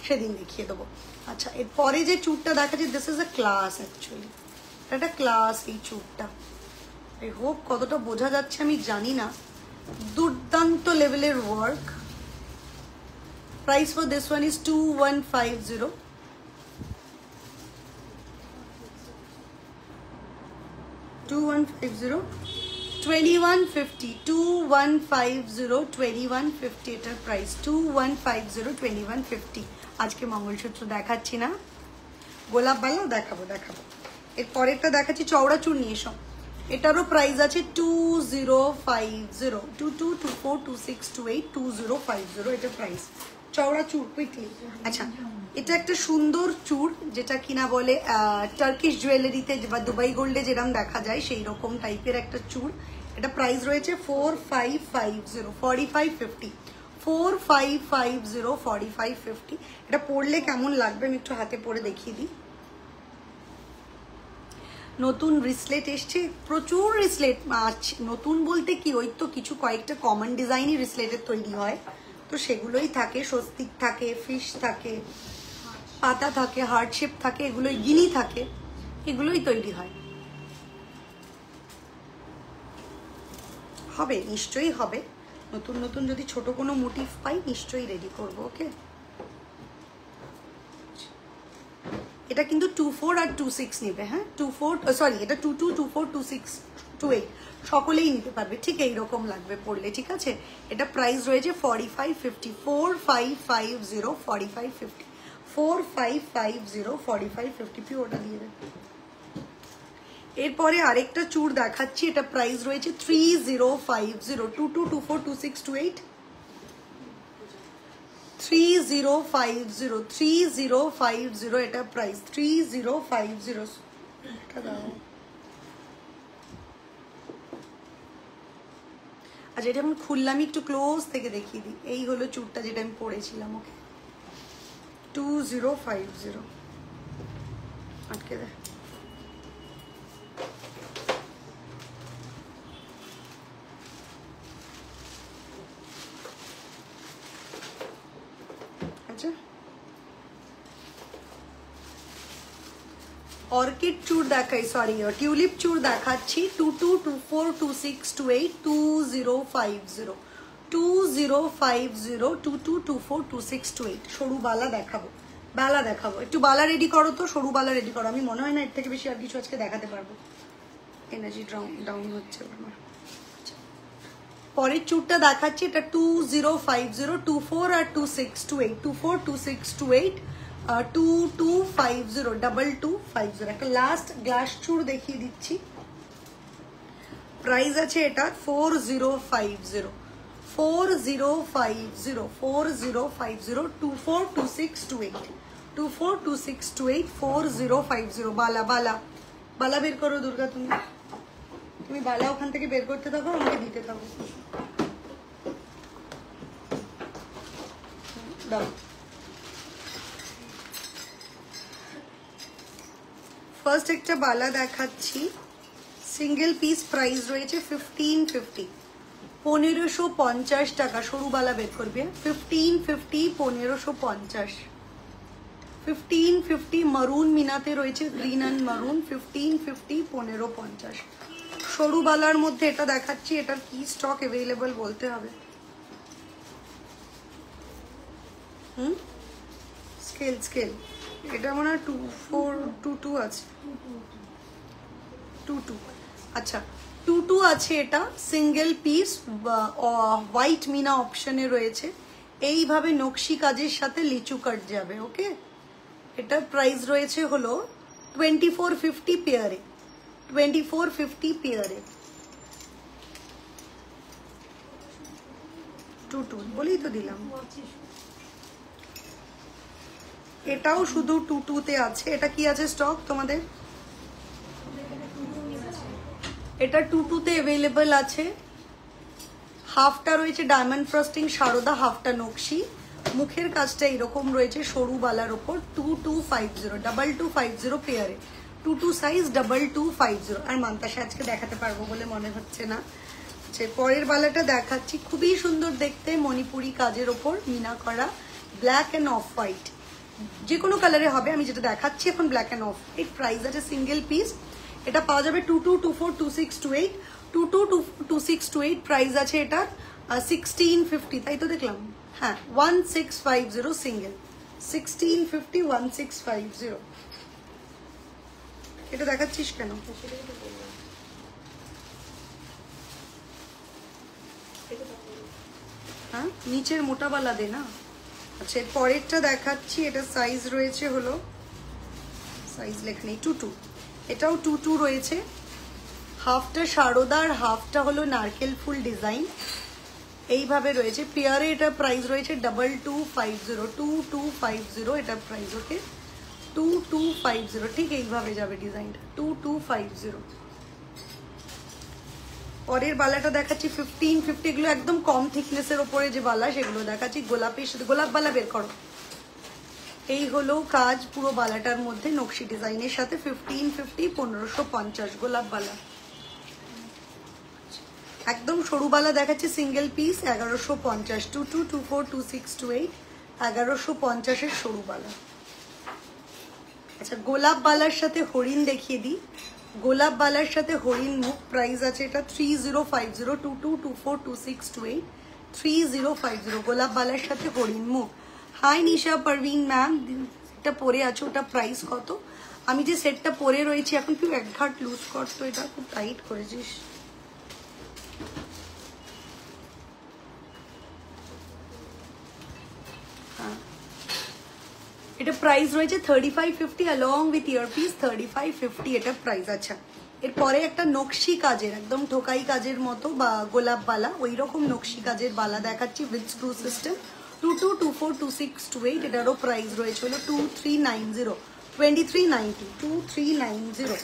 সেদিন দেখিয়ে দেবো আচ্ছা এরপরে যে চুড়টা দেখাচ্ছি this is a class actually এটা ক্লাস এই চুড়টা আই হোপ কতটা বোঝা যাচ্ছে আমি জানি না দুর্দান্ত লেভেলের work price for this one is 2150 2150 এটার প্রাইস 2150 2150 আজকে মঙ্গলসূত্র দেখাচ্ছি না গোলাপ বালাও দেখাবো এর পরেরটা দেখাচ্ছি চওড়া চুড় নিয়ে এসো এটারও প্রাইস আছে 2050 22242628 2050 এটা প্রাইস। চওড়া চুড় কুইকলি। আচ্ছা এটা একটা সুন্দর চুড় যেটা কিনা বলে টার্কিশ জুয়েলারিতে বা দুবাই গোল্ডে যেরকম দেখা যায় সেই রকম টাইপের একটা চুড়। এটা প্রাইস রয়েছে 4550 4550 4550 4550। এটা পরলে কেমন লাগবে আমি একটু হাতে পরে দেখিয়ে দিই। নতুন রিসলেট এসছে, প্রচুর রিসলেট আছে। নতুন বলতে কি ওই তো কিছু কয়েকটা কমন ডিজাইনই রিসলেটের তৈরি হয়, তো সেগুলোই থাকে। স্বস্তিক থাকে, ফিশ থাকে, পাতা থাকে, হার্ট শেপ থাকে, এগুলোই গিনি থাকে, এগুলোই তৈরি হয়। হবে নিশ্চয়ই হবে, নতুন নতুন যদি ছোট কোনো মোটিভ পাই নিশ্চয়ই রেডি করবো। ওকে এটা কিন্তু 24 আর 26 নেবে। হ্যাঁ 24 সরি এটা 22 24 26 28 সকলেই নিতে পারবে, ঠিক এইরকম লাগবে পড়লে। ঠিক আছে এটা প্রাইস রয়েছে 4550 4550 4550 4550 4550 পিওরটা দিয়ে দেবে। এরপরে আরেকটা চুড় দেখাচ্ছি, এটা প্রাইস রয়েছে 3050 22242628 3050 3050 এটা প্রাইস 3050। এটা দাও। আচ্ছা এটা আমি খুললাম, একটু ক্লোজ থেকে দেখিয়ে দিই। এই হলো চুড়টা যেটা আমি পরেছিলাম। ওকে 2050 আটকে দেয়। আচ্ছা অর্কিড চুড় দেখাই, সরি টিউলিপ চুড় দেখাচ্ছি 22242628 2050 2050 22242628। সরু বালা দেখাবো, বালা দেখাবো। একটু বালা রেডি করো তো, সরু বালা রেডি করো। আমি মনে হয় না এর থেকে বেশি আর কিছু আজকে দেখাতে পারবো, এনার্জি ডাউন হচ্ছে আমার। পরের চুড়টা দেখাচ্ছি, এটা 2050 24 আর 2628 24 2628 2250 2250। একটা লাস্ট গ্লাস চুড় দেখিয়ে দিচ্ছি, প্রাইস আছে এটা 4050 4050 4050 242628 242628 4050। বালা বালা বালা বের করো দুর্গা, তুমি বালা ওখান থেকে বের করতে থাকো, আমাকে দিতে থাকো। দাও। ফার্স্ট একটা বালা দেখাচ্ছি, সিঙ্গেল পিস, প্রাইস রয়েছে 1550 1550 টাকা। সরু বালা বের করবে 1550 1550 1550। মারুন মিনাতে রয়েছে, গ্রিন অ্যান্ড মারুন 1550 1550। সরু বালার মধ্যে এটা দেখাচ্ছি, এটার কি স্টক অ্যাভেলেবল বলতে হবে। স্কেল স্কেল এটা মনে হয় 2422 আছে 22। আচ্ছা 22 আছে। এটা সিঙ্গেল পিস হোয়াইট মিনা অপশনে রয়েছে, এইভাবে নকশি কাজের সাথে লিচু কাট যাবে। ওকে এটার প্রাইস রয়েছে হলো 2450 পেয়ারে 2450 পেয়ারে 22 বলেই তো দিলাম। এটাও শুধু 22তে আছে। এটা কি আছে স্টক তোমাদের? এটা 22তে অ্যাভেলেবল আছে। হাফটা রয়েছে ডায়মন্ড ফ্রস্টিং সারদা, হাফটা নকশি। মুখের কাজটা এরকম রয়েছে সরু বালার ওপর 2250 2250 পেয়ারে 22 সাইজ 2250। আর মান্তাসা আজকে দেখাতে পারবো বলে মনে হচ্ছে না। পরের বালাটা দেখাচ্ছি, খুবই সুন্দর দেখতে, মণিপুরি কাজের ওপর মিনা করা, ব্ল্যাক অ্যান্ড অফ হোয়াইট, যে কোনো কালারে হবে। আমি যেটা দেখাচ্ছি এখন black and off white. Price আছে সিঙ্গেল পিস, এটা পাওয়া যাবে 22242628 22242628। প্রাইস আছে এটা 1650, তাই তো দেখলাম। হ্যাঁ 1650 সিঙ্গেল 1650 1650। এটা দেখাচ্ছিস কেন? হ্যাঁ নিচের মোটা বালা দে না। আচ্ছা পরেরটা দেখাচ্ছি, এটা সাইজ রয়েছে হলো, সাইজ লেখা নেই, 22। এটাও 22 রয়েছে, হাফটা সারদার, হাফটা হলো নারকেল ফুল ডিজাইন, এইভাবে রয়েছে পেয়ারে। এটা প্রাইস রয়েছে 2250, 2250 এটা প্রাইস। ওকে 2250, ঠিক এইভাবে যাবে ডিজাইনটা 2250। পরের বালাটা দেখাচ্ছি 1550, এগুলো একদম কম থিকনেসের ওপরে যে বালা সেগুলো দেখাচ্ছি। গোলাপের সাথে গোলাপ বালা বের করো। এই হলো কাজ পুরো বালাটার মধ্যে নকশি ডিজাইনের সাথে 1550, 1550 গোলাপ বালা। একদম সরু বালা দেখাচ্ছি সিঙ্গেল পিস 1150, 22242628 1150 সরু বালা। আচ্ছা গোলাপ বালার সাথে হরিণ দেখিয়ে দিই। গোলাপ বালার সাথে হরিণ মুখ প্রাইস আছে এটা 3050, 22242628 3050 গোলাপ বালার সাথে হরিণ মুখ। হাই নিশা পারভিন ম্যাম, এটা পরে আছে ওটা প্রাইস কত? আমি যে সেটটা পরে রয়েছি এখন তুই এক ঘাট লুজ করতো, এটা খুব টাইট করেছিস। এটা প্রাইস রয়েছে 3550 along with earpiece 3550 এটা প্রাইস। আচ্ছা এরপরে একটা নকশি কাজের একদম ঠোকাই কাজের মতো বা গোলাপ বালা ওই রকম নকশি কাজের বালা দেখাচ্ছি উইথ স্ক্রু সিস্টেম 22242628 এটারও প্রাইস রয়েছে হলো 2390 2390 2390।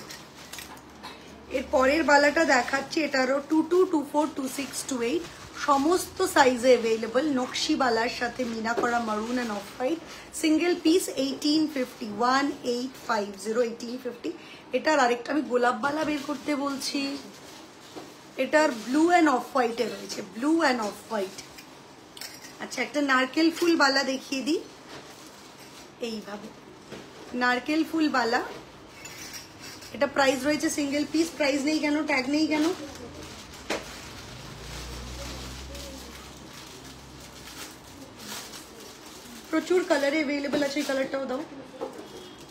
এর পরের বালাটা দেখাচ্ছি এটারও 22242628 সমস্ত সাইজে अवेलेबल নকশি বালার সাথে মিনা করা মারুন end off white single piece 1850 1850 1850। এটার আরেকটা আমি গোলাপ বালা বের করতে বলছি, এটার ব্লু এন্ড অফ হোয়াইটে রয়েছে ব্লু এন্ড অফ হোয়াইট। আচ্ছা একটা নারকেল ফুল বালা দেখিয়ে দিই, এইভাবে নারকেল ফুল বালা। এটা প্রাইস রয়েছে সিঙ্গেল পিস, প্রাইস নেই কেন, ট্যাগ নেই কেন? প্রচুর কালারে अवेलेबल আছে, এই কালারটাও দাও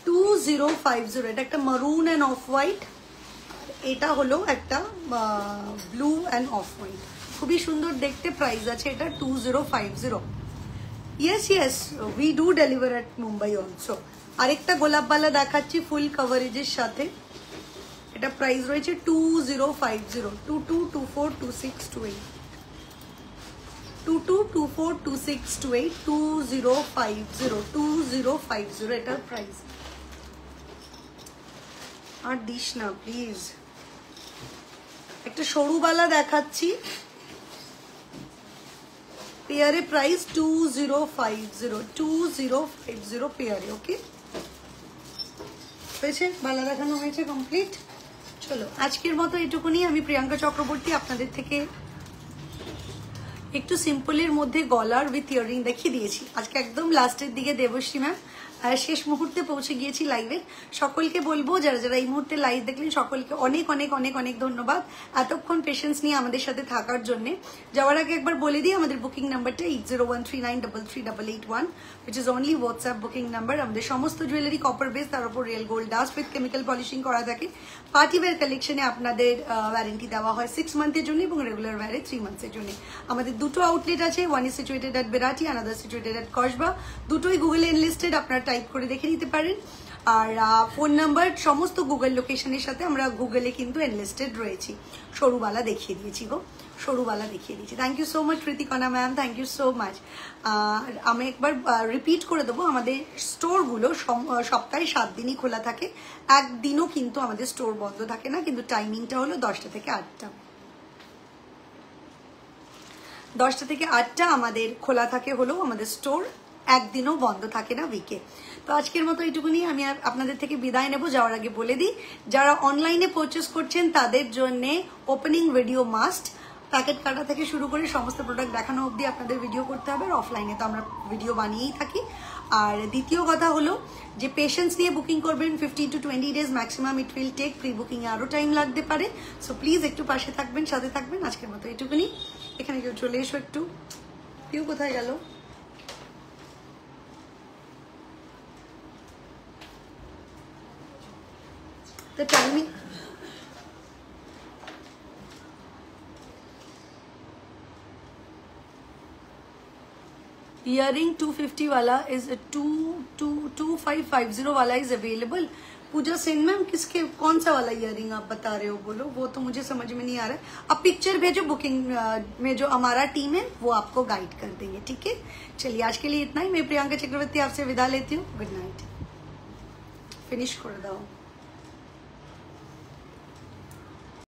2050। এটা একটা মারুন এন্ড অফ হোয়াইট, এটা হলো একটা ব্লু এন্ড অফ হোয়াইট, খুবই সুন্দর দেখতে। প্রাইস আছে এটা 2050। Yes yes we do deliver at Mumbai also. আরেকটা গোলাপ বালা দেখাচ্ছি ফুল কভারেজের সাথে, এটা প্রাইস রয়েছে 2050 22242628 22242628 2050 এটার প্রাইস। আর দিস না প্লিজ। একটা সরু বালা দেখাচ্ছি পেয়ারে প্রাইস 2050 পেয়ারে। ওকে হয়েছে, বালা দেখানো হয়েছে কমপ্লিট। চলো আজকের মতো এটুকুনি। আমি প্রিয়াঙ্কা চক্রবর্তী আপনাদের থেকে একটু সিম্পলের মধ্যে গলার উইথ ইয়ারিং দেখিয়ে দিয়েছি। আজকে একদম লাস্টের দিকে দেবশ্রী ম্যাম শেষ মুহূর্তে পৌঁছে গিয়েছি লাইভের। সকলকে বলবো যারা যারা এই মুহূর্তে লাইভ দেখলেন সকলকে অনেক অনেক অনেক অনেক ধন্যবাদ এতক্ষণ পেশেন্স নিয়ে আমাদের সাথে থাকার জন্য। যাওয়ার আগে একবার বলে দিই আমাদের বুকিং নাম্বারটা 8013933881 which is only WhatsApp booking number. আমাদের সমস্ত জুয়েলারি কপার বেস, তার উপর real gold dust with chemical polishing করা থাকে। পার্টি ওয়্যার কালেকশনে আপনাদের ওয়ারেন্টি দেওয়া হয় 6 মান্থের জন্য এবং রেগুলার ওয়্যারে 3 মান্থের জন্য। আমাদের দুটো আউটলেট আছে, one is situated at Berati, another situated at Kasba. দুটোই গুগলে এনলিস্টেড, আপনারা টাইপ করে দেখে নিতে পারেন। আর ফোন নাম্বার সমস্ত গুগল লোকেশনের সাথে আমরা গুগলে কিন্তু এনলিস্টেড রয়েছি। সরুবালা দেখিয়ে দিয়েছি গো, সরুবালা দেখিয়ে দিয়েছি। Thank you so much Kritikana ma'am, thank you so much. আমি একবার রিপিট করে দেবো, আমাদের স্টোরগুলো সপ্তাহে 7 দিনই খোলা থাকে, একদিনও কিন্তু আমাদের স্টোর বন্ধ থাকে না। কিন্তু টাইমিংটা হলো 10টা থেকে 8টা, 10টা থেকে 8টা আমাদের খোলা থাকে হলো আমাদের স্টোর, একদিনও বন্ধ থাকে না উইকে। তো আজকের মতো এইটুকুনি। আমি আপনাদের থেকে বিদায় নেব। যাওয়ার আগে বলে দিই যারা অনলাইনে পারচেস করছেন তাদের জন্য ওপেনিং ভিডিও মাস্ট। প্যাকেট কাটা থেকে শুরু করে সমস্ত প্রোডাক্ট দেখানো অবধি আপনাদের ভিডিও করতে হবে। আর অফলাইনে তো আমরা ভিডিও বানিয়েই থাকি। আর দ্বিতীয় কথা হলো যে পেশেন্স নিয়ে বুকিং করবেন, 15 to 20 days maximum it will take. Pre বুকিংয়ে আরও টাইম লাগতে পারে। সো প্লিজ একটু পাশে থাকবেন, সাথে থাকবেন। আজকের মতো এইটুকুনি। এখানে কেউ চলে এসো একটু। কেউ কোথায় গেল? The timing earring 250 wala is a 2550 wala is available Puja Sen ma'am किसके कौन सा वाला इयरिंग आप बता रहे हो, बोलो, वो तो मुझे समझ में नहीं आ रहा है। अब पिक्चर भेजो, बुकिंग में जो हमारा टीम है वो आपको गाइड कर देंगे, ठीक है। चलिए आज के लिए इतना ही। मैं प्रियंका चक्रवर्ती आपसे विदा लेती हूँ। Good night. फिनिश कर दो।